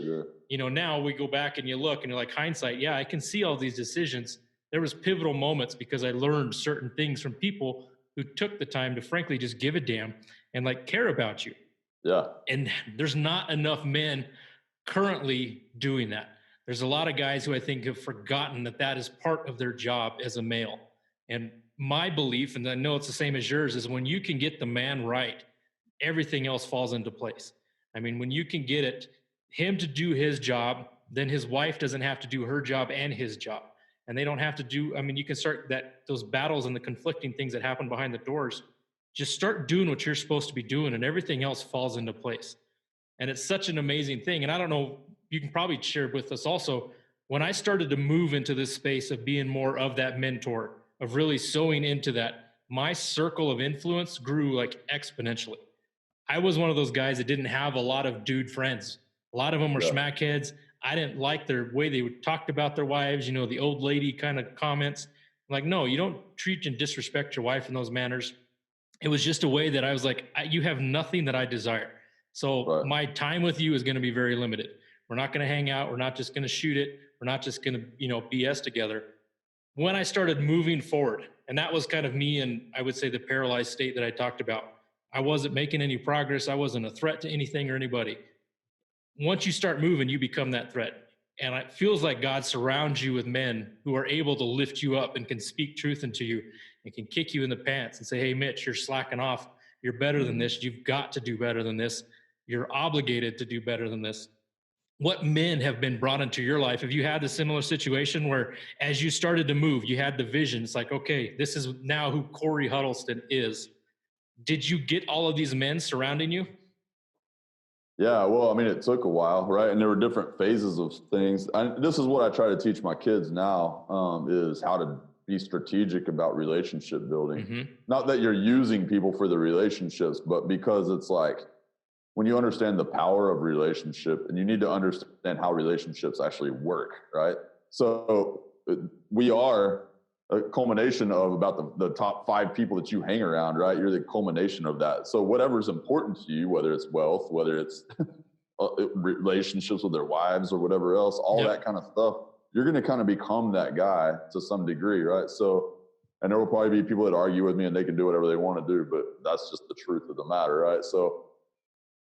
now we go back and you look and you're like, hindsight, I can see all these decisions. There was pivotal moments because I learned certain things from people who took the time to frankly just give a damn and like care about you. Yeah. And there's not enough men currently doing that. There's a lot of guys who I think have forgotten that is part of their job as a male. And my belief, and I know it's the same as yours, is when you can get the man right, everything else falls into place. I mean, when you can get him to do his job, then his wife doesn't have to do her job and his job. And they don't have to you can start those battles and the conflicting things that happen behind the doors. Just start doing what you're supposed to be doing, and everything else falls into place. And it's such an amazing thing. And I don't know, you can probably share with us also, when I started to move into this space of being more of that mentor, of really sowing into that, my circle of influence grew like exponentially. I was one of those guys that didn't have a lot of dude friends. A lot of them were smackheads. I didn't like their way they talked about their wives, the old lady kind of comments. I'm like, no, you don't treat and disrespect your wife in those manners. It was just a way that I was like, you have nothing that I desire. So my time with you is going to be very limited. We're not going to hang out. We're not just going to shoot it. We're not just going to, BS together. When I started moving forward, and that was kind of me and I would say the paralyzed state that I talked about. I wasn't making any progress. I wasn't a threat to anything or anybody. Once you start moving, you become that threat. And it feels like God surrounds you with men who are able to lift you up and can speak truth into you and can kick you in the pants and say, hey, Mitch, you're slacking off. You're better than this. You've got to do better than this. You're obligated to do better than this. What men have been brought into your life? Have you had a similar situation where as you started to move, you had the vision? It's like, okay, this is now who Cory Huddleston is. Did you get all of these men surrounding you? Yeah, well, it took a while, right? And there were different phases of things. This is what I try to teach my kids now, is how to be strategic about relationship building. Mm-hmm. Not that you're using people for the relationships, but because it's like, when you understand the power of relationship, and you need to understand how relationships actually work, right? So we are a culmination of about the top 5 people that you hang around, right? You're the culmination of that. So whatever's important to you, whether it's wealth, whether it's relationships with their wives or whatever else, all that kind of stuff, you're going to kind of become that guy to some degree, right? So, And there will probably be people that argue with me and they can do whatever they want to do, but that's just the truth of the matter, right? So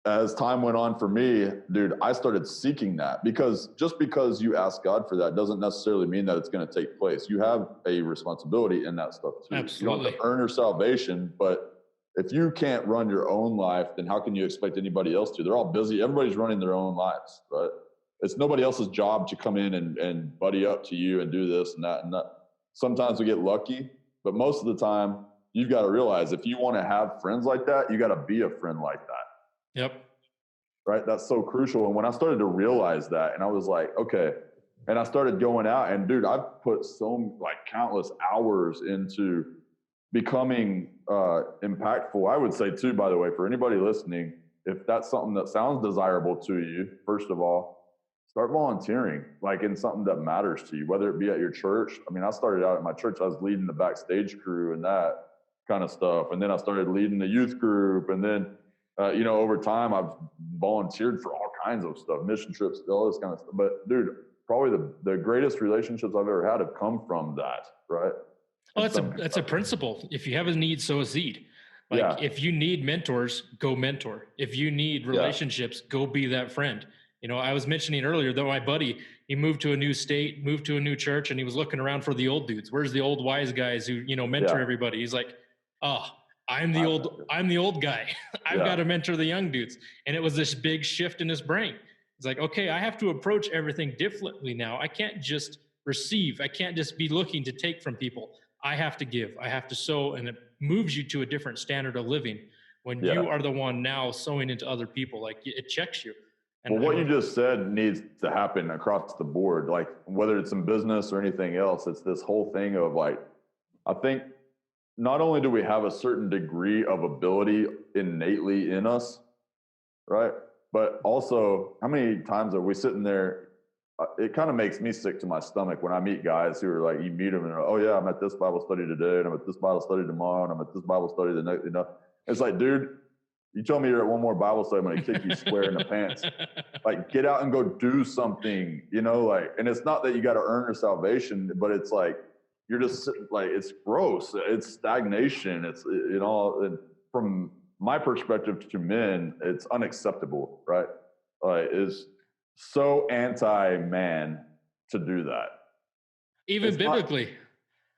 as time went on for me, dude, I started seeking that, because just because you ask God for that doesn't necessarily mean that it's going to take place. You have a responsibility in that stuff too. Absolutely. You don't have to earn your salvation, but if you can't run your own life, then how can you expect anybody else to? They're all busy. Everybody's running their own lives, right? It's nobody else's job to come in and buddy up to you and do this and that and that. Sometimes we get lucky, but most of the time you've got to realize if you want to have friends like that, you got to be a friend like that. Yep. Right. That's so crucial. And when I started to realize that, and I was like, okay, and I started going out, and dude, I've put countless hours into becoming impactful. I would say too, by the way, for anybody listening, if that's something that sounds desirable to you, first of all, start volunteering, like in something that matters to you, whether it be at your church. I mean, I started out at my church, I was leading the backstage crew and that kind of stuff. And then I started leading the youth group. And then, over time, I've volunteered for all kinds of stuff, mission trips, all this kind of stuff. But dude, probably the greatest relationships I've ever had have come from that, right? Oh, that's a principle. If you have a need, sow a seed. If you need mentors, go mentor. If you need relationships, go be that friend. I was mentioning earlier that my buddy, he moved to a new state, moved to a new church, and he was looking around for the old dudes. Where's the old wise guys who, mentor everybody? He's like, I'm the old guy. I've got to mentor the young dudes. And it was this big shift in his brain. It's like, okay, I have to approach everything differently now. I can't just receive. I can't just be looking to take from people. I have to give. I have to sow, and it moves you to a different standard of living when you are the one now sowing into other people. Like, it checks you. And what you just said needs to happen across the board. Like, whether it's in business or anything else, it's this whole thing of I think not only do we have a certain degree of ability innately in us, right? But also, how many times are we sitting there? It kind of makes me sick to my stomach when I meet guys who are like, you meet them and they're, oh yeah, I'm at this Bible study today, and I'm at this Bible study tomorrow, and I'm at this Bible study the next, It's like, dude, you told me you're at one more Bible study, I'm going to kick you square in the pants. Like, get out and go do something, and it's not that you got to earn your salvation, but it's like, you're just like, it's gross. It's stagnation. It's, and from my perspective to men, it's unacceptable, right? Is so anti-man to do that. Even it's biblically.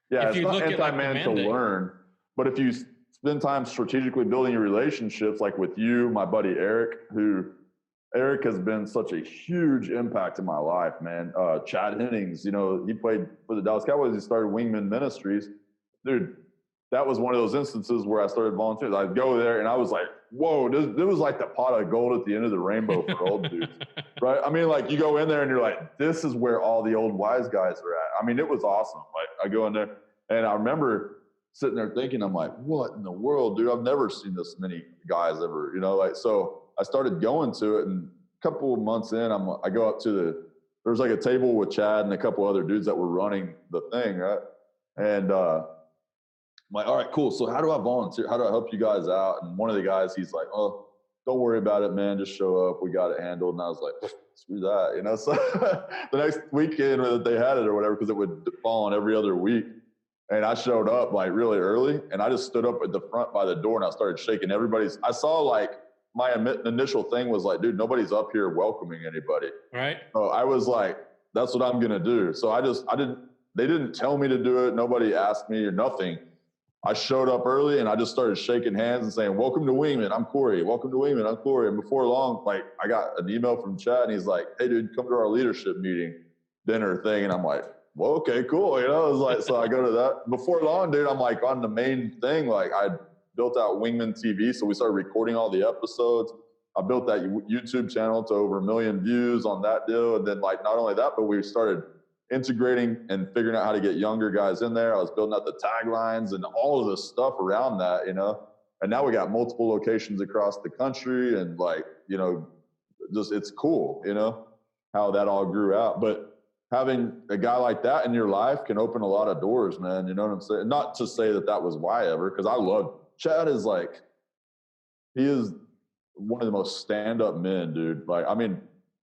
It's not anti-man to learn, but if you spend time strategically building your relationships, like with you, my buddy Eric has been such a huge impact in my life, man. Chad Hennings, he played for the Dallas Cowboys. He started Wingman Ministries. Dude, that was one of those instances where I started volunteering. I'd go there and I was like, whoa, this was like the pot of gold at the end of the rainbow for old dudes, right? I mean, like, you go in there and you're like, this is where all the old wise guys are at. I mean, it was awesome. Like, I go in there and I remember sitting there thinking, I'm like, what in the world, dude? I've never seen this many guys ever, so I started going to it, and a couple of months in, I go up to there's like a table with Chad and a couple other dudes that were running the thing, right? And I'm like, all right, cool. So how do I volunteer? How do I help you guys out? And one of the guys, he's like, oh, don't worry about it, man. Just show up. We got it handled. And I was like, screw that, So the next weekend that they had it or whatever, because it would fall on every other week. And I showed up like really early, and I just stood up at the front by the door and I started shaking everybody's. I saw like, my initial thing was like, dude, nobody's up here welcoming anybody. Right. So I was like, that's what I'm going to do. So they didn't tell me to do it. Nobody asked me or nothing. I showed up early and I just started shaking hands and saying, welcome to Wingman. I'm Cory. Welcome to Wingman. I'm Cory. And before long, like, I got an email from Chad and he's like, hey dude, come to our leadership meeting dinner thing. And I'm like, well, okay, cool. It was like, so I go to that. Before long, dude, I'm like on the main thing. Like, I built out Wingman TV. So we started recording all the episodes. I built that YouTube channel to over 1 million views on that deal. And then, like, not only that, but we started integrating and figuring out how to get younger guys in there. I was building out the taglines and all of this stuff around that, and now we got multiple locations across the country, and like, just, it's cool, how that all grew out. But having a guy like that in your life can open a lot of doors, man. You know what I'm saying? Not to say that was why ever, because I love Chad. Is like, he is one of the most stand-up men, dude. Like, I mean,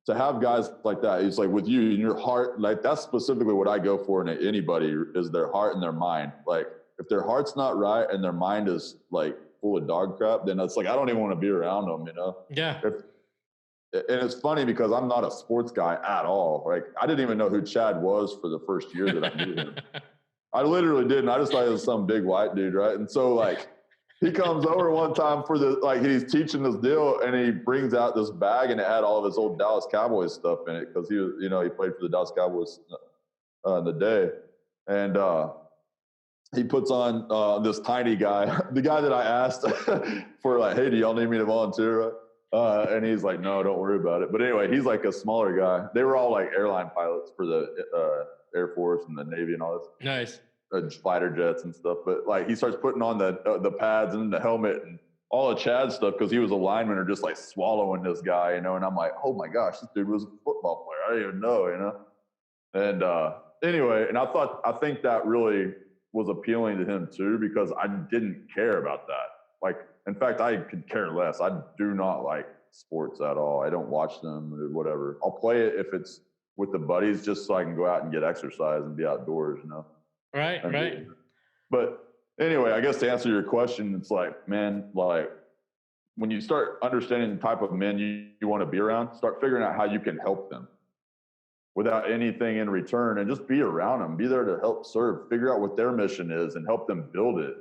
to have guys like that, it's like with you in your heart, like, that's specifically what I go for in anybody, is their heart and their mind. Like, if their heart's not right and their mind is like full of dog crap, then it's like, I don't even want to be around them, you know? Yeah. And it's funny because I'm not a sports guy at all. Like, I didn't even know who Chad was for the first year that I knew him. I literally didn't. I just thought he was some big white dude, right? And so, like, he comes over one time for he's teaching this deal, and he brings out this bag, and it had all of his old Dallas Cowboys stuff in it because he was, you know, he played for the Dallas Cowboys in the day. And he puts on this tiny guy, the guy that I asked for, like, hey, do y'all need me to volunteer? And he's like, no, don't worry about it. But anyway, he's like a smaller guy. They were all like airline pilots for the Air Force and the Navy and all this. Nice. Fighter jets and stuff. But like, he starts putting on the pads and the helmet and all the Chad stuff because he was a lineman, are just like swallowing this guy, you know. And I'm like, oh my gosh, this dude was a football player. I didn't even know, you know. And anyway, and I think that really was appealing to him too, because I didn't care about that. Like, in fact, I could care less. I do not like sports at all. I don't watch them or whatever. I'll play it if it's with the buddies, just so I can go out and get exercise and be outdoors, you know? Right. But anyway, I guess to answer your question, it's like, man, like, when you start understanding the type of men you want to be around, start figuring out how you can help them without anything in return, and just be around them. Be there to help serve, figure out what their mission is and help them build it.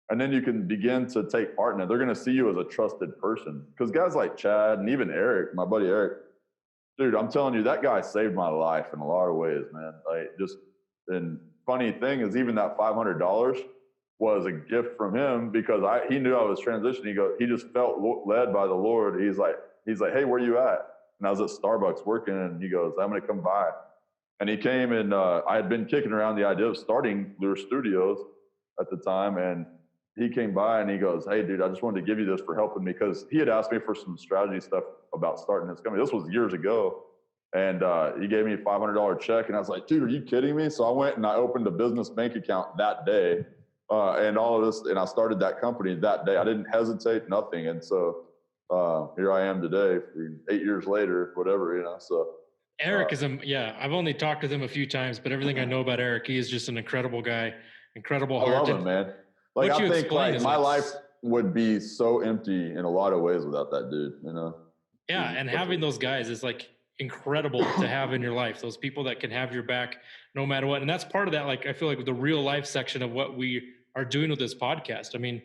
And then you can begin to take part in it. They're going to see you as a trusted person. Because guys like Chad and even Eric, my buddy Eric, dude, I'm telling you, that guy saved my life in a lot of ways, man. Like, and funny thing is, even that $500 was a gift from him, because he knew I was transitioning. He just felt led by the Lord. He's like, hey, where you at? And I was at Starbucks working, and he goes, I'm going to come by. And he came, and I had been kicking around the idea of starting Lure Studios at the time, and he came by and he goes, hey, dude, I just wanted to give you this for helping me, because he had asked me for some strategy stuff about starting his company. This was years ago. And he gave me a $500 check. And I was like, dude, are you kidding me? So I went and I opened a business bank account that day and all of this. And I started that company that day. I didn't hesitate, nothing. And so here I am today, 8 years later, whatever, you know. So Eric is I've only talked with him a few times, but everything I know about Eric, he is just an incredible guy, incredible heart. I love him, man. Like, I think like my life would be so empty in a lot of ways without that dude, you know? Yeah. And having those guys is like incredible to have in your life. Those people that can have your back no matter what. And that's part of that. Like, I feel like the real life section of what we are doing with this podcast. I mean,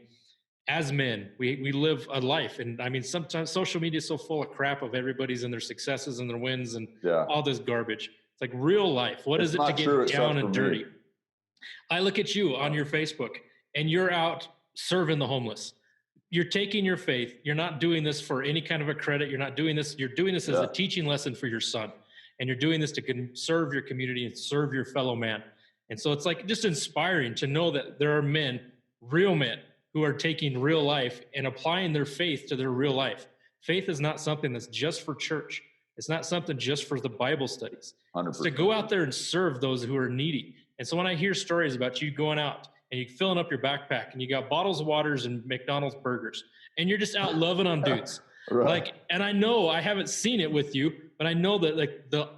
as men, we live a life. And I mean, sometimes social media is so full of crap of everybody's and their successes and their wins and all this garbage. It's like real life. What is it to get down and dirty? I look at you on your Facebook, and you're out serving the homeless. You're taking your faith. You're not doing this for any kind of a credit. You're not doing this. You're doing this as a teaching lesson for your son. And you're doing this to serve your community and serve your fellow man. And so it's like just inspiring to know that there are men, real men, who are taking real life and applying their faith to their real life. Faith is not something that's just for church. It's not something just for the Bible studies. 100%. It's to go out there and serve those who are needy. And so when I hear stories about you going out and you filling up your backpack and you got bottles of waters and McDonald's burgers and you're just out loving on dudes. Right. Like, and I know I haven't seen it with you, but I know that like the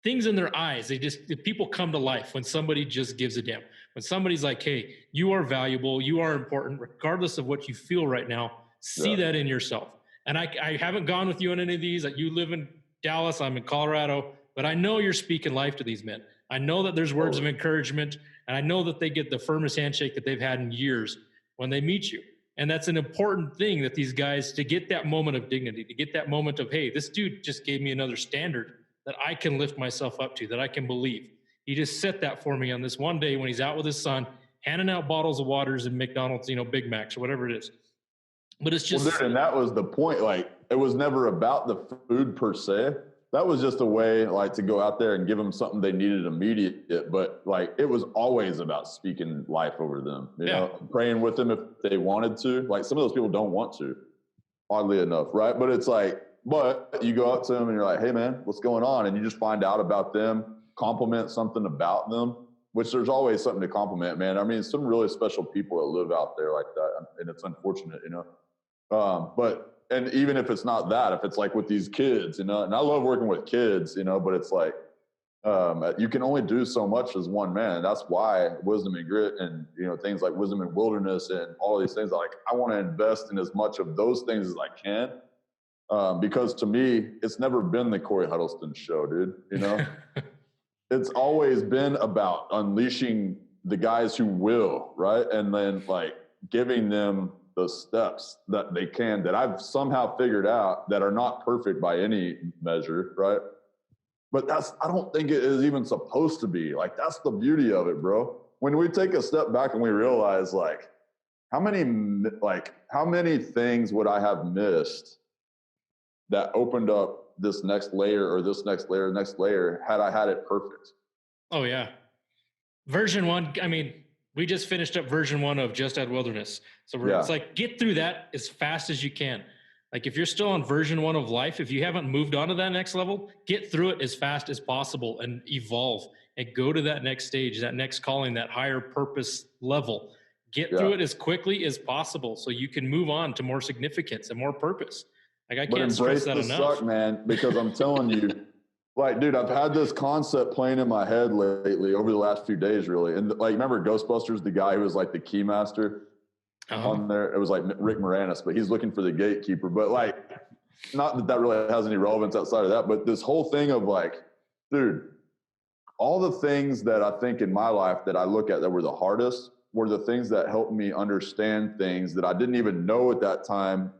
things in their eyes, the people come to life when somebody just gives a damn. When somebody's like, hey, you are valuable, you are important, regardless of what you feel right now, see that in yourself. And I haven't gone with you on any of these. You live in Dallas, I'm in Colorado, but I know you're speaking life to these men. I know that there's words of encouragement, and I know that they get the firmest handshake that they've had in years when they meet you. And that's an important thing, that these guys, to get that moment of dignity, to get that moment of, hey, this dude just gave me another standard that I can lift myself up to, that I can believe. He just set that for me on this one day when he's out with his son, handing out bottles of waters and McDonald's, Big Macs or whatever it is. But it's just... Well, dude, and that was the point. Like, it was never about the food per se. That was just a way, like, to go out there and give them something they needed immediate. But, like, it was always about speaking life over them, you know, praying with them if they wanted to. Like, some of those people don't want to, oddly enough, right? But it's like, but you go up to them and you're like, hey, man, what's going on? And you just find out about them, compliment something about them, which there's always something to compliment, man. I mean, some really special people that live out there like that, and it's unfortunate, and even if it's not that, if it's like with these kids, and I love working with kids, but it's like, You can only do so much as one man. That's why wisdom and grit and, you know, things like wisdom and wilderness and all these things, like I want to invest in as much of those things as I can. Because to me, it's never been the Cory Huddleston show, dude. You know, it's always been about unleashing the guys who will, right? And then like giving them the steps that they can, that I've somehow figured out, that are not perfect by any measure, right? But I don't think it is even supposed to be. Like, that's the beauty of it, bro. When we take a step back and we realize, like, how many things would I have missed that opened up this next layer or this next layer had I had it perfect? Oh, yeah. Version 1, I mean, we just finished up version 1 of Just Add Wilderness. So it's like, get through that as fast as you can. Like if you're still on version 1 of life, if you haven't moved on to that next level, get through it as fast as possible and evolve and go to that next stage, that next calling, that higher purpose level. Get through it as quickly as possible so you can move on to more significance and more purpose. Like I can't stress that enough. Suck, man, because I'm telling you, like, dude, I've had this concept playing in my head lately over the last few days, really. And like, remember Ghostbusters, the guy who was like the keymaster on there? It was like Rick Moranis, but he's looking for the gatekeeper. But like, not that really has any relevance outside of that, but this whole thing of like, dude, all the things that I think in my life that I look at that were the hardest were the things that helped me understand things that I didn't even know at that time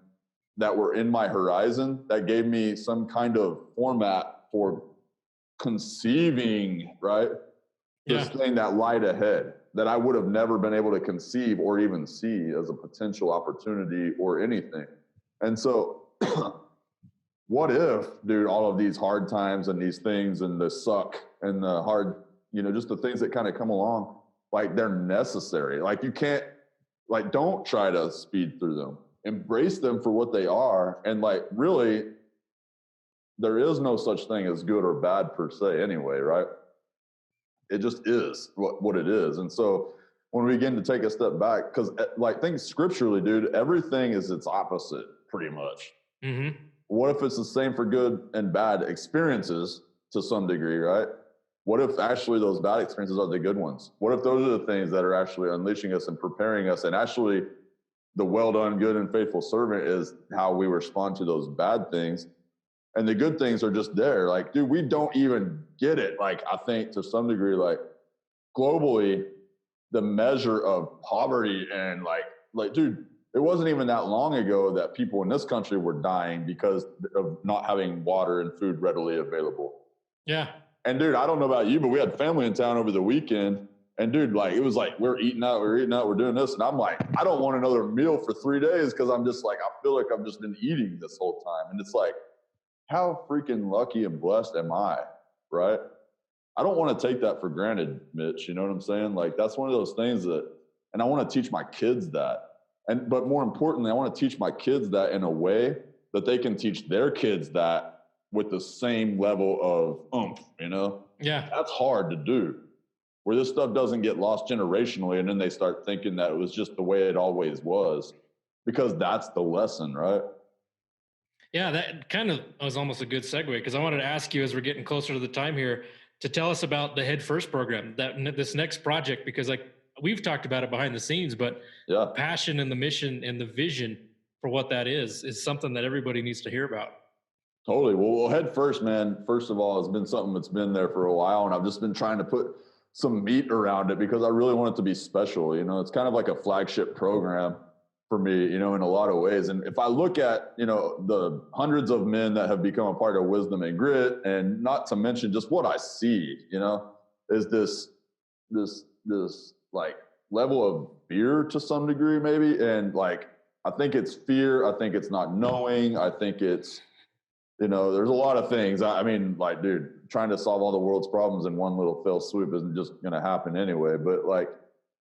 that were in my horizon, that gave me some kind of format for conceiving, right? This thing that lied ahead that I would have never been able to conceive or even see as a potential opportunity or anything. And so what if, dude, all of these hard times and these things and the suck and the hard, you know, just the things that kind of come along, like they're necessary. Like you can't, like, don't try to speed through them. Embrace them for what they are. And like, really, there is no such thing as good or bad per se anyway, right? It just is what it is. And so when we begin to take a step back, because like things scripturally, dude, everything is its opposite pretty much. Mm-hmm. What if it's the same for good and bad experiences to some degree, right? What if actually those bad experiences are the good ones? What if those are the things that are actually unleashing us and preparing us, and actually the well done, good and faithful servant is how we respond to those bad things. And the good things are just there. Like, dude, we don't even get it. Like, I think to some degree, like globally, the measure of poverty and like, dude, it wasn't even that long ago that people in this country were dying because of not having water and food readily available. Yeah. And dude, I don't know about you, but we had family in town over the weekend. And dude, like, it was like, we're eating out, we're doing this. And I'm like, I don't want another meal for 3 days because I'm just like, I feel like I've just been eating this whole time. And it's like, how freaking lucky and blessed am I, right? I don't want to take that for granted, Mitch. You know what I'm saying? Like, that's one of those things that, and I want to teach my kids that. But more importantly, I want to teach my kids that in a way that they can teach their kids that with the same level of oomph, you know? Yeah. That's hard to do, where this stuff doesn't get lost generationally and then they start thinking that it was just the way it always was, because that's the lesson, right? Yeah, that kind of was almost a good segue, because I wanted to ask you, as we're getting closer to the time here, to tell us about the Head First program, this next project, because like we've talked about it behind the scenes, but the passion and the mission and the vision for what that is something that everybody needs to hear about. Totally. Well, Head First, man, first of all, has been something that's been there for a while, and I've just been trying to put some meat around it because I really want it to be special. You know, it's kind of like a flagship program for me, you know, in a lot of ways. And if I look at, you know, the hundreds of men that have become a part of Wisdom and Grit, and not to mention just what I see, you know, is this like level of fear to some degree, maybe. And like, I think it's fear. I think it's not knowing. I think it's, you know, there's a lot of things. I mean, like, dude, trying to solve all the world's problems in one little fell swoop isn't just going to happen anyway. But like,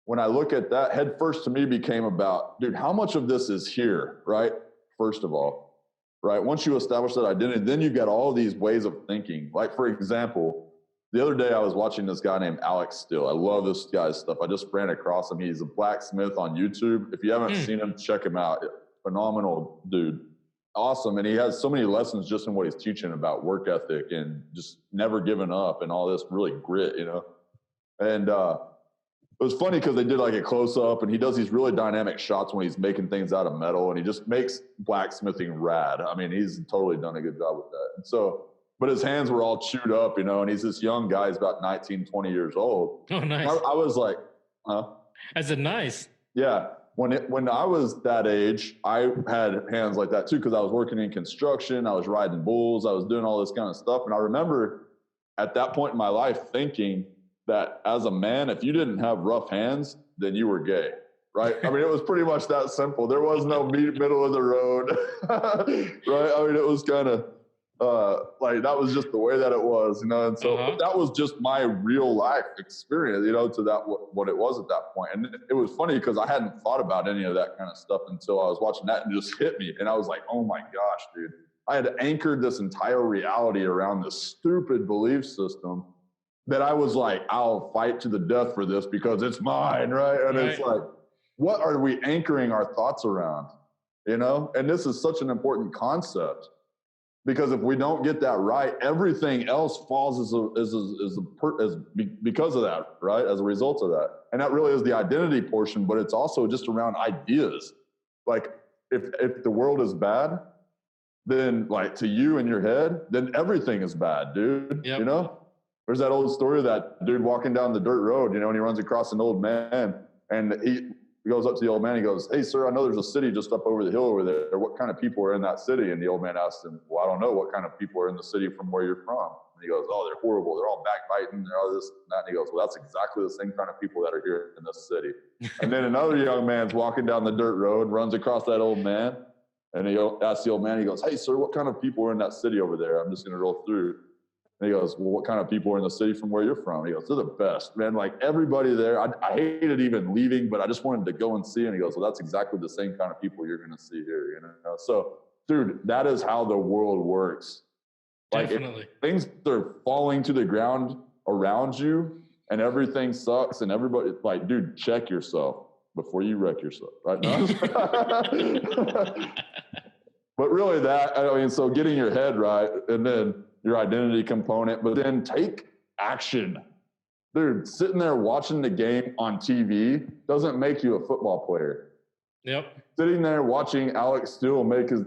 when I look at that, Head First to me became about, dude, how much of this is here, right? First of all, right? Once you establish that identity, then you've got all these ways of thinking. Like, for example, the other day I was watching this guy named Alex Still. I love this guy's stuff. I just ran across him. He's a blacksmith on YouTube. If you haven't seen him, check him out. Phenomenal dude. awesome. And he has so many lessons just in what he's teaching about work ethic and just never giving up and all this really grit, you know? And it was funny because they did like a close up and he does these really dynamic shots when he's making things out of metal and he just makes blacksmithing rad. I mean, he's totally done a good job with that. And so, but his hands were all chewed up, you know, and he's this young guy, he's about 19, 20 years old. Oh, nice. I was like, huh? I said, nice. Yeah. When I was that age, I had hands like that too, because I was working in construction, I was riding bulls, I was doing all this kind of stuff. And I remember at that point in my life thinking that as a man, if you didn't have rough hands, then you were gay, right? I mean, it was pretty much that simple. There was no middle of the road, right? I mean, it was kind of like that was just the way that it was, you know. And so that was just my real life experience, you know, to that what it was at that point. And it was funny because I hadn't thought about any of that kind of stuff until I was watching that and it just hit me. And I was like, oh my gosh, dude, I had anchored this entire reality around this stupid belief system that I was like, I'll fight to the death for this because it's mine, right? And it's like, what are we anchoring our thoughts around, you know? And this is such an important concept. Because if we don't get that right, everything else falls because of that, right? As a result of that. And that really is the identity portion, but it's also just around ideas. Like if the world is bad, then like to you in your head, then everything is bad, dude. Yep. You know? There's that old story of that dude walking down the dirt road, you know, and he runs across an old man and he goes up to the old man. He goes, hey, sir, I know there's a city just up over the hill over there. What kind of people are in that city? And the old man asked him, well, I don't know what kind of people are in the city from where you're from. And he goes, oh, they're horrible. They're all backbiting. They're all this and that. And he goes, well, that's exactly the same kind of people that are here in this city. And then another young man's walking down the dirt road, runs across that old man. And he asks the old man, he goes, hey, sir, what kind of people are in that city over there? I'm just going to roll through. And he goes, well, what kind of people are in the city from where you're from? He goes, they're the best, man. Like everybody there, I hated even leaving, but I just wanted to go and see. And he goes, well, that's exactly the same kind of people you're going to see here, you know? So, dude, that is how the world works. Like if things are falling to the ground around you and everything sucks and everybody, like, dude, check yourself before you wreck yourself, right? No? But really I mean, so getting your head right and then your identity component, but then take action. Dude, sitting there watching the game on TV doesn't make you a football player. Yep. Sitting there watching Alex Steele make his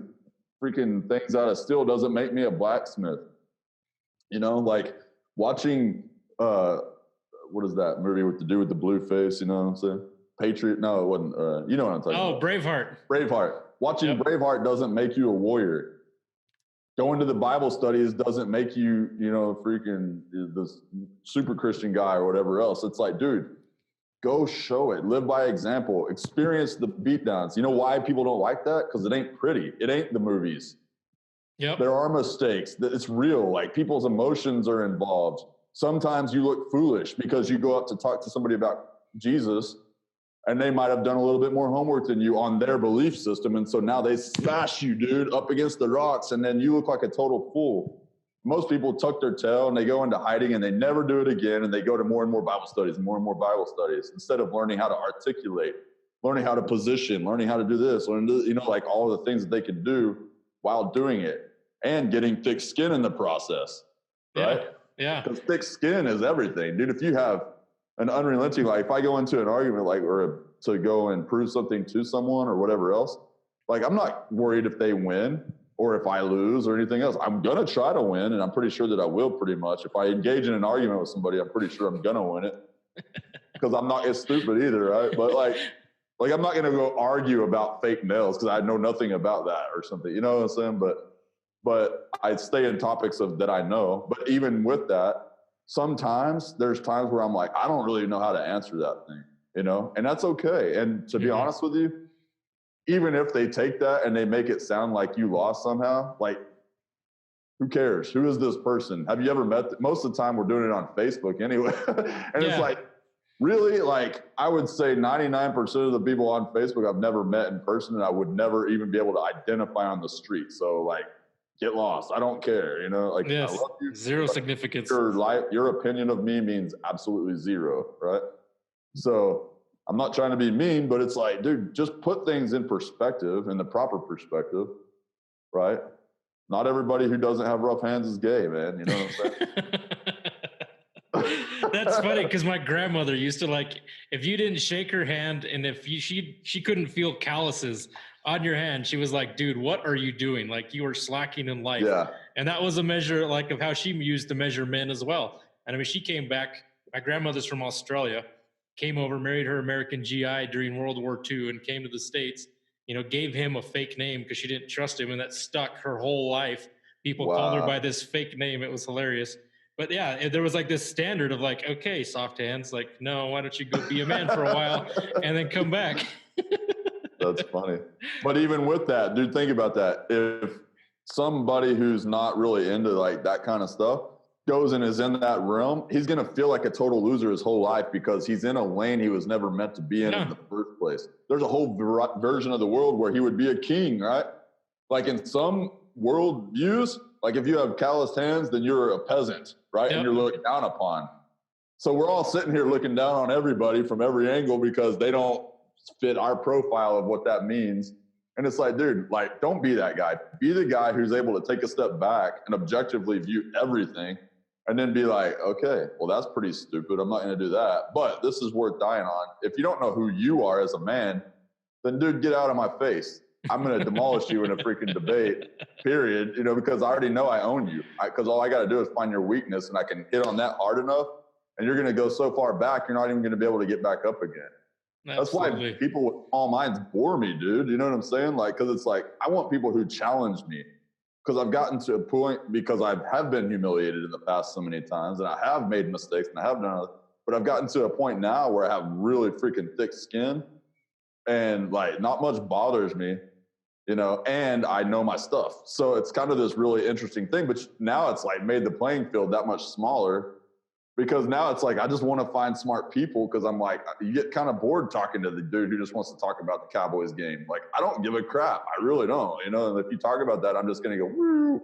freaking things out of steel doesn't make me a blacksmith. You know, like watching, what is that movie with the dude with the blue face, you know what I'm saying? Patriot? No, it wasn't. You know what I'm talking about. Oh, Braveheart. Braveheart. Watching Braveheart doesn't make you a warrior. Going to the Bible studies doesn't make you, you know, freaking this super Christian guy or whatever else. It's like, dude, go show it. Live by example. Experience the beatdowns. You know why people don't like that? Because it ain't pretty. It ain't the movies. Yep. There are mistakes. It's real. Like people's emotions are involved. Sometimes you look foolish because you go up to talk to somebody about Jesus and they might have done a little bit more homework than you on their belief system. And so now they smash you, dude, up against the rocks, and then you look like a total fool. Most people tuck their tail and they go into hiding and they never do it again. And they go to more and more Bible studies and more Bible studies instead of learning how to articulate, learning how to position, learning how to do this, learning, you know, like all the things that they can do while doing it and getting thick skin in the process, right? Yeah. Because thick skin is everything, dude. If you have an unrelenting, like if I go into an argument, like, or to go and prove something to someone or whatever else, like I'm not worried if they win or if I lose or anything else. I'm going to try to win. And I'm pretty sure that I will pretty much. If I engage in an argument with somebody, I'm pretty sure I'm going to win it because I'm not as stupid either. Right. But like I'm not going to go argue about fake nails because I know nothing about that or something, you know what I'm saying? But I stay in topics of that I know. But even with that, sometimes there's times where I'm like, I don't really know how to answer that thing, you know, and that's okay. And to be honest with you, even if they take that and they make it sound like you lost somehow, like, who cares? Who is this person? Have you ever met? Most of the time we're doing it on Facebook anyway. And it's like, really? Like, I would say 99% of the people on Facebook I've never met in person, and I would never even be able to identify on the street. So like, get lost. I don't care, you know, like, yes. I love you. Zero significance. Your opinion of me means absolutely zero, right? So I'm not trying to be mean, but it's like, dude, just put things in perspective, in the proper perspective, right? Not everybody who doesn't have rough hands is gay, man. You know what I'm saying? That's funny because my grandmother used to, like, if you didn't shake her hand and if she couldn't feel calluses on your hand, she was like, dude, what are you doing? Like, you are slacking in life. Yeah. And that was a measure, like, of how she used to measure men as well. And I mean, she came back, my grandmother's from Australia, came over, married her American GI during World War II and came to the States, you know, gave him a fake name because she didn't trust him, and that stuck her whole life. People called her by this fake name. It was hilarious. But yeah, there was like this standard of like, okay, soft hands, like, no, why don't you go be a man for a while and then come back? That's funny. But even with that, dude, think about that. If somebody who's not really into like that kind of stuff goes and is in that realm, he's going to feel like a total loser his whole life because he's in a lane he was never meant to be in the first place. There's a whole version of the world where he would be a king, right? Like in some world views, like if you have calloused hands, then you're a peasant, right? Yep. And you're looked down upon. So we're all sitting here looking down on everybody from every angle because they don't fit our profile of what that means. And it's like, dude, like, don't be that guy. Be the guy who's able to take a step back and objectively view everything and then be like, okay, well, that's pretty stupid. I'm not going to do that. But this is worth dying on. If you don't know who you are as a man, then, dude, get out of my face. I'm going to demolish you in a freaking debate, period, you know, because I already know I own you. Because all I got to do is find your weakness, and I can hit on that hard enough, and you're going to go so far back, you're not even going to be able to get back up again. Absolutely. That's why people with small minds bore me, dude. You know what I'm saying? Like, because it's like, I want people who challenge me, because I've gotten to a point, because I have been humiliated in the past so many times, and I have made mistakes, and I have done it, but I've gotten to a point now where I have really freaking thick skin, and like not much bothers me, you know, and I know my stuff. So it's kind of this really interesting thing, but now it's like made the playing field that much smaller, because now it's like I just want to find smart people, because I'm like, you get kind of bored talking to the dude who just wants to talk about the Cowboys game. Like, I don't give a crap. I really don't, you know, and if you talk about that, I'm just going to go, woo.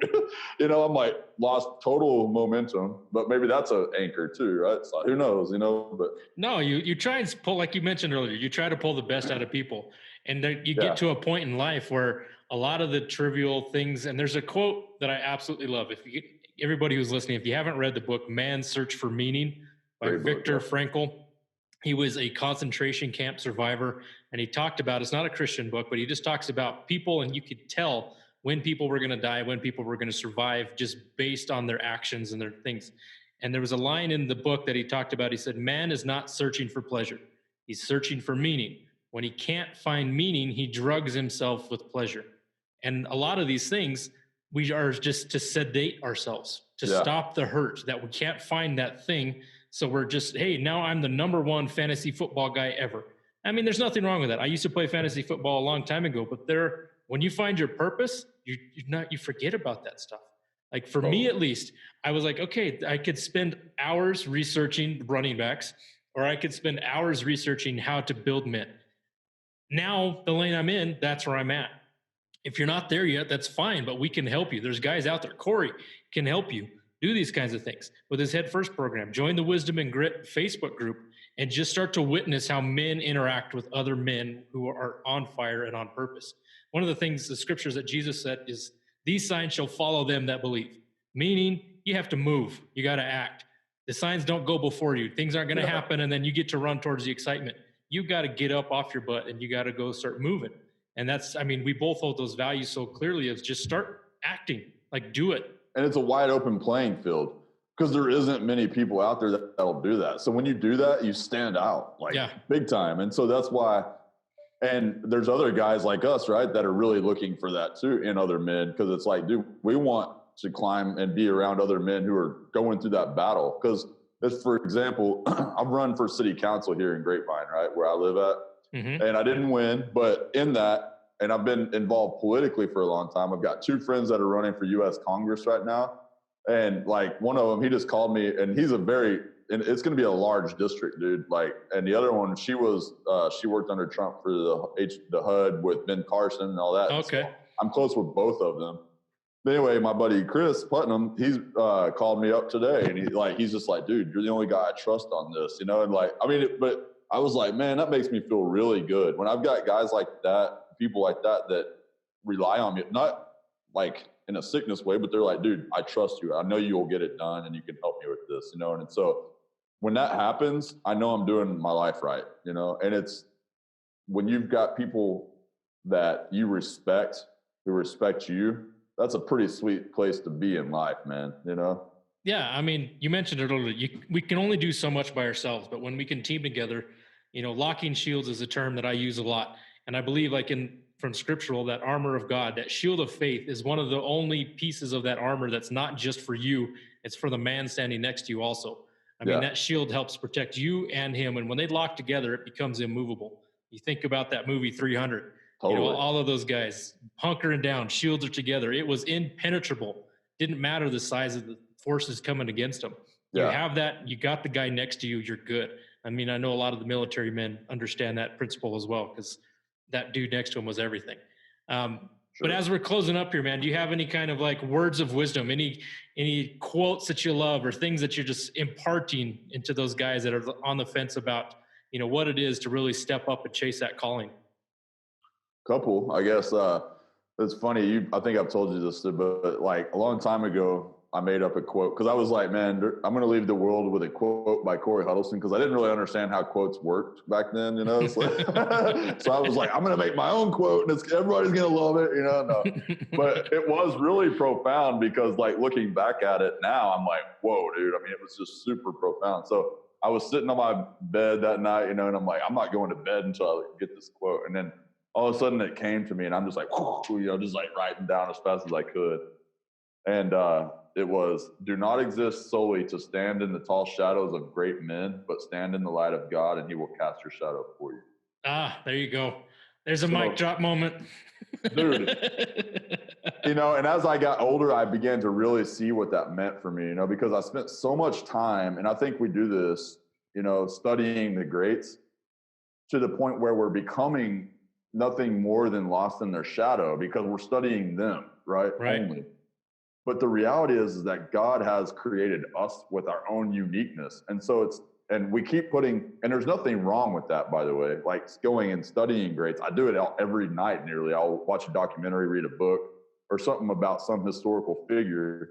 You know, I'm like lost total momentum, but maybe that's an anchor too, right? So who knows, you know, but. No, you try and pull, like you mentioned earlier, you try to pull the best out of people. And you get to a point in life where a lot of the trivial things, and there's a quote that I absolutely love. Everybody who's listening, if you haven't read the book, Man's Search for Meaning by Viktor Frankl, he was a concentration camp survivor. And he talked about, it's not a Christian book, but he just talks about people, and you could tell when people were going to die, when people were going to survive, just based on their actions and their things. And there was a line in the book that he talked about. He said, man is not searching for pleasure. He's searching for meaning. When he can't find meaning, he drugs himself with pleasure. And a lot of these things, we are just to sedate ourselves, to stop the hurt that we can't find that thing. So we're just, hey, now I'm the number one fantasy football guy ever. I mean, there's nothing wrong with that. I used to play fantasy football a long time ago, but when you find your purpose, you forget about that stuff. Like for me, at least, I was like, okay, I could spend hours researching running backs, or I could spend hours researching how to build men. Now the lane I'm in, that's where I'm at. If you're not there yet, that's fine, but we can help you. There's guys out there. Cory can help you do these kinds of things with his Head First program. Join the Wisdom and Grit Facebook group and just start to witness how men interact with other men who are on fire and on purpose. One of the things, the scriptures that Jesus said is, these signs shall follow them that believe. Meaning you have to move. You got to act. The signs don't go before you. Things aren't going to happen, and then you get to run towards the excitement. You got to get up off your butt, and you got to go start moving. And that's, I mean, we both hold those values so clearly, of just start acting, like do it. And it's a wide open playing field, because there isn't many people out there that'll do that. So when you do that, you stand out like big time. And so that's why, and there's other guys like us, right, that are really looking for that too in other men, because it's like, dude, we want to climb and be around other men who are going through that battle. Because, for example, I've run for city council here in Grapevine, right, where I live at. Mm-hmm. And I didn't win, but in that, and I've been involved politically for a long time. I've got 2 friends that are running for U.S. Congress right now. And like one of them, he just called me, and he's and it's going to be a large district, dude. Like, and the other one, she worked under Trump for the HUD with Ben Carson and all that. Okay. So I'm close with both of them. But anyway, my buddy Chris Putnam, he's called me up today, and he's just like, dude, you're the only guy I trust on this, you know? And like, I mean, but I was like, man, that makes me feel really good when I've got guys like that, people like that rely on me. Not like in a sickness way, but they're like, dude, I trust you. I know you will get it done and you can help me with this, you know? And so when that happens, I know I'm doing my life right, you know? And it's when you've got people that you respect, who respect you, that's a pretty sweet place to be in life, man, you know? Yeah, I mean, you mentioned it earlier. We can only do so much by ourselves, but when we can team together, locking shields is a term that I use a lot, and I believe, like from scriptural, that armor of God, that shield of faith, is one of the only pieces of that armor that's not just for you; it's for the man standing next to you also. I mean, that shield helps protect you and him, and when they lock together, it becomes immovable. You think about that movie 300. Totally. All of those guys hunkering down, shields are together. It was impenetrable. Didn't matter the size of the forces coming against them. You have that, you got the guy next to you, you're good. I mean, I know a lot of the military men understand that principle as well, because that dude next to him was everything. But as we're closing up here, man, do you have any kind of like words of wisdom, any quotes that you love, or things that you're just imparting into those guys that are on the fence about, what it is to really step up and chase that calling? Couple, I guess. It's funny. I think I've told you this, but like a long time ago, I made up a quote because I was like, man, I'm going to leave the world with a quote by Cory Huddleston, because I didn't really understand how quotes worked back then, So, so I was like, I'm going to make my own quote and everybody's going to love it, No. But it was really profound because, like, looking back at it now, I'm like, whoa, dude. I mean, it was just super profound. So I was sitting on my bed that night, and I'm like, I'm not going to bed until I get this quote. And then all of a sudden it came to me, and I'm just like, just like writing down as fast as I could. And it was, do not exist solely to stand in the tall shadows of great men, but stand in the light of God, and he will cast your shadow for you. Ah, there you go. There's a mic drop moment. Dude, and as I got older, I began to really see what that meant for me, because I spent so much time, and I think we do this, studying the greats to the point where we're becoming nothing more than lost in their shadow because we're studying them, right? Only. But the reality is that God has created us with our own uniqueness. And so and we keep and there's nothing wrong with that, by the way, like going and studying greats. I do it every night nearly. I'll watch a documentary, read a book, or something about some historical figure,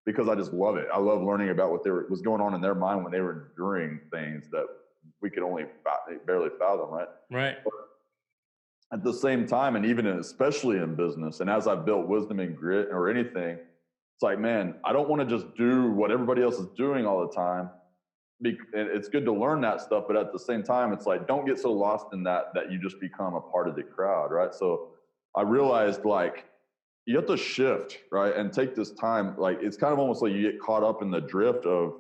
because I just love it. I love learning about what was going on in their mind when they were enduring things that we could only barely fathom, right? Right. But at the same time, and even especially in business, and as I've built wisdom and grit or anything, it's like, man, I don't want to just do what everybody else is doing all the time. It's good to learn that stuff, but at the same time, it's like, don't get so lost in that you just become a part of the crowd, right? So I realized, like, you have to shift, right? And take this time. Like, it's kind of almost like you get caught up in the drift of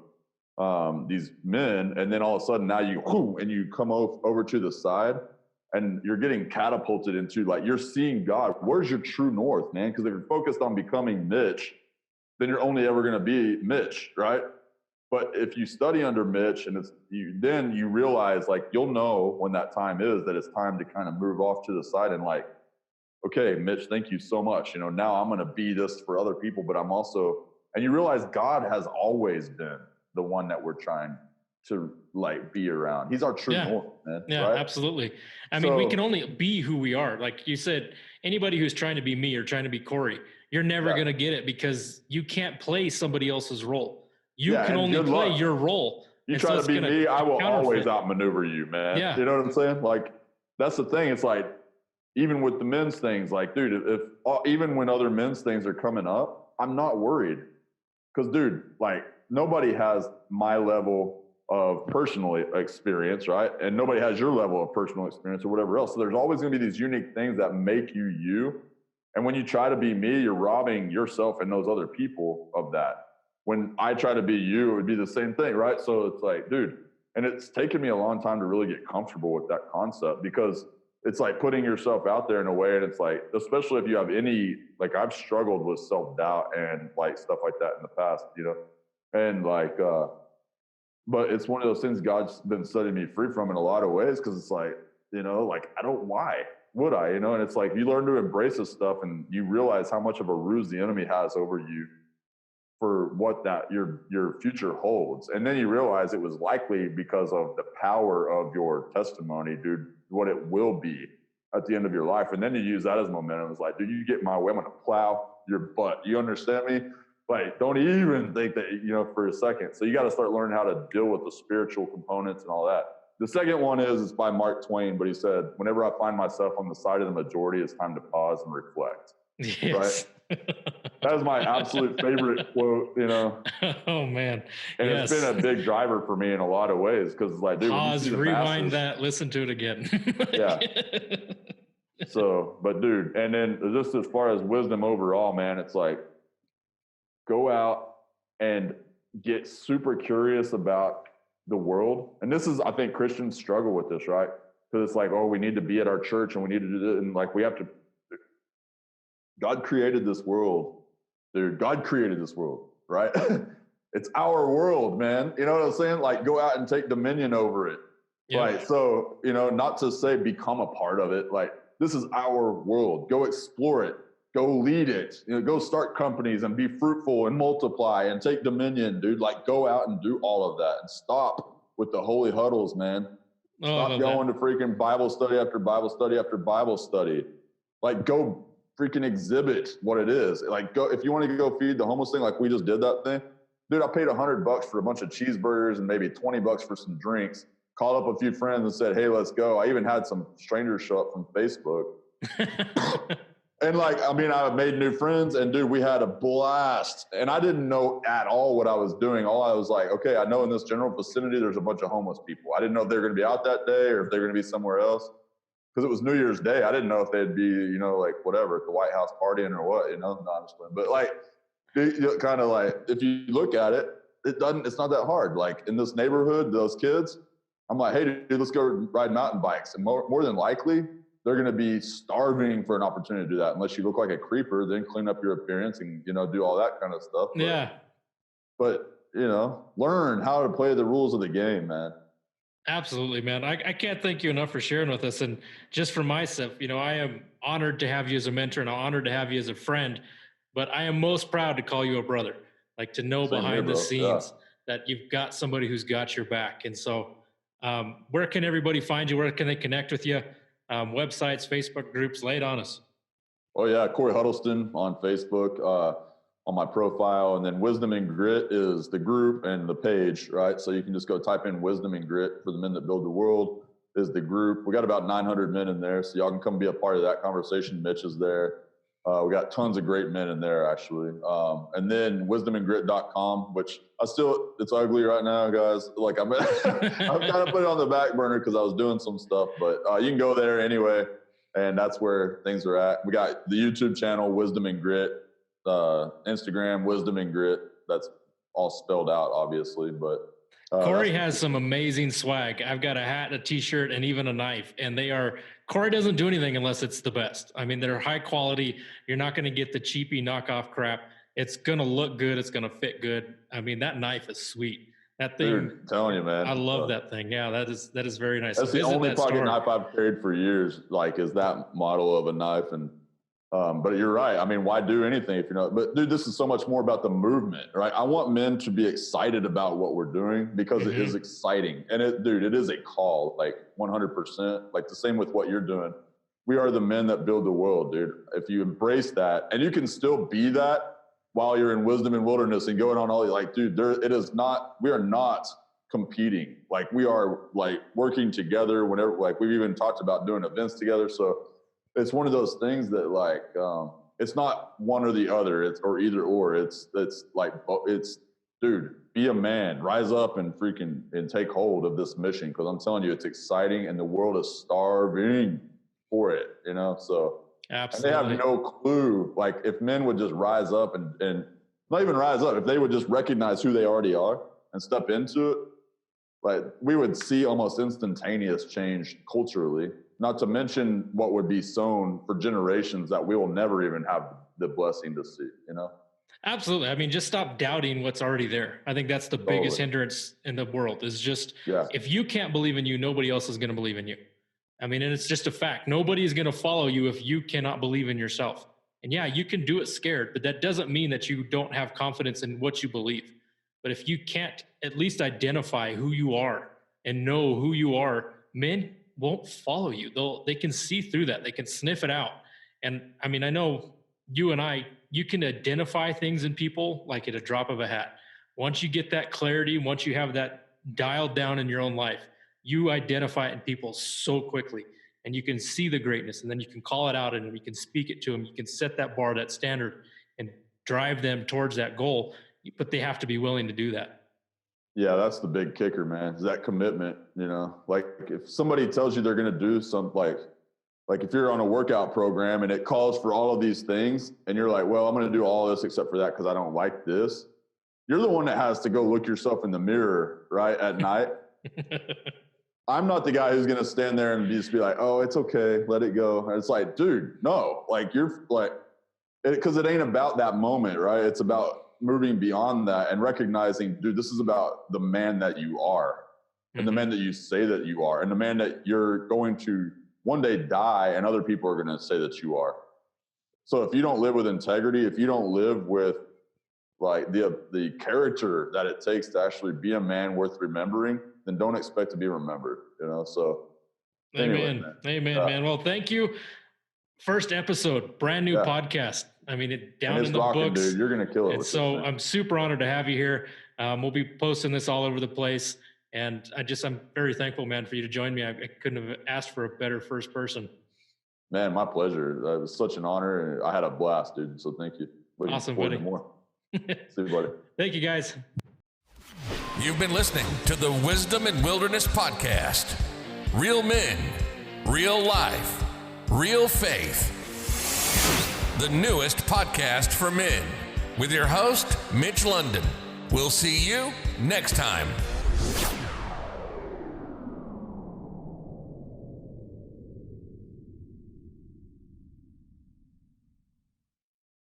these men, and then all of a sudden now you come over to the side, and you're getting catapulted into, like, you're seeing God. Where's your true north, man? Because if you're focused on becoming Mitch, then you're only ever going to be Mitch, right? But if you study under Mitch, and then you realize, like, you'll know when that time is, that it's time to kind of move off to the side and, like, okay, Mitch, thank you so much. Now I'm going to be this for other people, but I'm also, and you realize God has always been the one that we're trying to, like, be around. He's our true north, man. Yeah, right? Absolutely. I mean, we can only be who we are. Like you said, anybody who's trying to be me or trying to be Cory, you're never going to get it, because you can't play somebody else's role. You can only play your role. You try to be me, I will always outmaneuver you, man. Yeah. You know what I'm saying? Like, that's the thing. It's like, even with the men's things, like, dude, even when other men's things are coming up, I'm not worried. Because, dude, like, nobody has my level of personal experience, right? And nobody has your level of personal experience or whatever else. So there's always going to be these unique things that make you you. And when you try to be me, you're robbing yourself and those other people of that. When I try to be you, it would be the same thing, right? So it's like, dude, and it's taken me a long time to really get comfortable with that concept, because it's like putting yourself out there in a way. And it's like, especially if you have like, I've struggled with self-doubt and, like, stuff like that in the past, and, like, but it's one of those things God's been setting me free from in a lot of ways. Cause it's like, like, why would I, and it's like, you learn to embrace this stuff, and you realize how much of a ruse the enemy has over you for what your future holds. And then you realize it was likely because of the power of your testimony, dude, what it will be at the end of your life. And then you use that as momentum. It's like, dude, you get my way, I'm going to plow. your butt. You understand me? Like, don't even think that, for a second. So you got to start learning how to deal with the spiritual components and all that. The second one is by Mark Twain, but he said, whenever I find myself on the side of the majority, it's time to pause and reflect. Yes. Right? That is my absolute favorite quote, Oh, man. And It's been a big driver for me in a lot of ways because, like, dude, pause, rewind that, listen to it again. Yeah. So, but dude, and then just as far as wisdom overall, man, it's like, go out and get super curious about the world. And this is, I think Christians struggle with this, right? Because it's like, oh, we need to be at our church and we need to do this. And like, we have to, God created this world, dude. God created this world, right? It's our world, man. You know what I'm saying? Like, go out and take dominion over it. Yeah. Right. So, not to say become a part of it. Like, this is our world. Go explore it. Go lead it. Go start companies and be fruitful and multiply and take dominion, dude. Like, go out and do all of that and stop with the holy huddles, man. Stop going to freaking Bible study after Bible study after Bible study. Like, go freaking exhibit what it is. Like, go, if you want to go feed the homeless thing, like we just did that thing, dude, I paid $100 for a bunch of cheeseburgers and maybe $20 for some drinks. Called up a few friends and said, hey, let's go. I even had some strangers show up from Facebook. And like, I mean, I made new friends and dude, we had a blast. And I didn't know at all what I was doing. All I was like, okay, I know in this general vicinity, there's a bunch of homeless people. I didn't know if they were going to be out that day or if they're going to be somewhere else. Because it was New Year's Day. I didn't know if they'd be, like whatever, at the White House partying or what, no, I'm just playing. But like, kind of like, if you look at it, it's not that hard. Like in this neighborhood, those kids, I'm like, hey, dude, let's go ride mountain bikes. And more than likely, they're going to be starving for an opportunity to do that. Unless you look like a creeper, then clean up your appearance and, do all that kind of stuff. But, learn how to play the rules of the game, man. Absolutely, man. I can't thank you enough for sharing with us. And just for myself, I am honored to have you as a mentor and I'm honored to have you as a friend. But I am most proud to call you a brother, like to know behind the scenes that you've got somebody who's got your back. And so where can everybody find you? Where can they connect with you? Websites, Facebook groups, lay it on us. Oh yeah, Cory Huddleston on Facebook, on my profile, and then Wisdom and Grit is the group and the page, right? So you can just go type in Wisdom and Grit for the Men That Build the World is the group. We got about 900 men in there, so y'all can come be a part of that conversation. Mitch is there. We got tons of great men in there, actually. And then wisdomandgrit.com, which it's ugly right now, guys. Like I've kind of put it on the back burner because I was doing some stuff, but you can go there anyway. And that's where things are at. We got the YouTube channel, Wisdom and Grit, Instagram, Wisdom and Grit. That's all spelled out, obviously, but Cory has some amazing swag. I've got a hat, a t-shirt, and even a knife. And Cory doesn't do anything unless it's the best. I mean, they're high quality. You're not going to get the cheapy knockoff crap. It's going to look good. It's going to fit good. I mean, that knife is sweet. That thing, dude, I'm telling you, man. I love that thing. Yeah, that is very nice. That's the only pocket knife I've carried for years, like, is that model of a knife. And but you're right. I mean, why do anything if you're not? But dude, this is so much more about the movement, right? I want men to be excited about what we're doing because it is exciting. And it is a call, like 100%, like the same with what you're doing. We are the men that build the world, dude. If you embrace that, and you can still be that while you're in wisdom and wilderness and going on all, like, dude, we are not competing. Like, we are like working together whenever, like we've even talked about doing events together. So it's one of those things that, like, it's not one or the other. It's or either or. It's like, dude, be a man, rise up and take hold of this mission. Because I'm telling you, it's exciting, and the world is starving for it. So absolutely. And they have no clue. Like, if men would just rise up and not even rise up, if they would just recognize who they already are and step into it, like, we would see almost instantaneous change culturally. Not to mention what would be sown for generations that we will never even have the blessing to see, Absolutely. I mean, just stop doubting what's already there. I think that's the biggest hindrance in the world is just, if you can't believe in you, nobody else is going to believe in you. I mean, and it's just a fact. Nobody is going to follow you if you cannot believe in yourself. And yeah, you can do it scared, but that doesn't mean that you don't have confidence in what you believe. But if you can't at least identify who you are and know who you are, men won't follow you. They can see through that. They can sniff it out. And I mean, I know you and I you can identify things in people like at a drop of a hat. Once you get that clarity, once you have that dialed down in your own life, you identify it in people so quickly, and you can see the greatness, and then you can call it out, and you can speak it to them. You can set that bar, that standard, and drive them towards that goal, but they have to be willing to do that. Yeah, that's the big kicker, man, is that commitment. Like if somebody tells you they're going to do something, like if you're on a workout program and it calls for all of these things and you're like, well, I'm going to do all this except for that because I don't like this. You're the one that has to go look yourself in the mirror, right, at night. I'm not the guy who's going to stand there and just be like, oh, it's okay, let it go. And it's like, dude, no, like you're like, because it ain't about that moment, right? It's about moving beyond that and recognizing, dude, this is about the man that you are and the man that you say that you are and the man that you're going to one day die and other people are going to say that you are. So if you don't live with integrity, if you don't live with like the character that it takes to actually be a man worth remembering, then don't expect to be remembered, so. Amen. Amen, man. Well, thank you. First episode, brand new podcast. I mean, down in the books. Dude. You're going to kill it. And so I'm super honored to have you here. We'll be posting this all over the place. And I'm very thankful, man, for you to join me. I couldn't have asked for a better first person. Man, my pleasure. It was such an honor. And I had a blast, dude. So thank you. Looking awesome, buddy. More. See you, buddy. Thank you, guys. You've been listening to the Wisdom and Wilderness Podcast. Real men, real life, real faith. The newest podcast for men with your host, Mitch London. We'll see you next time.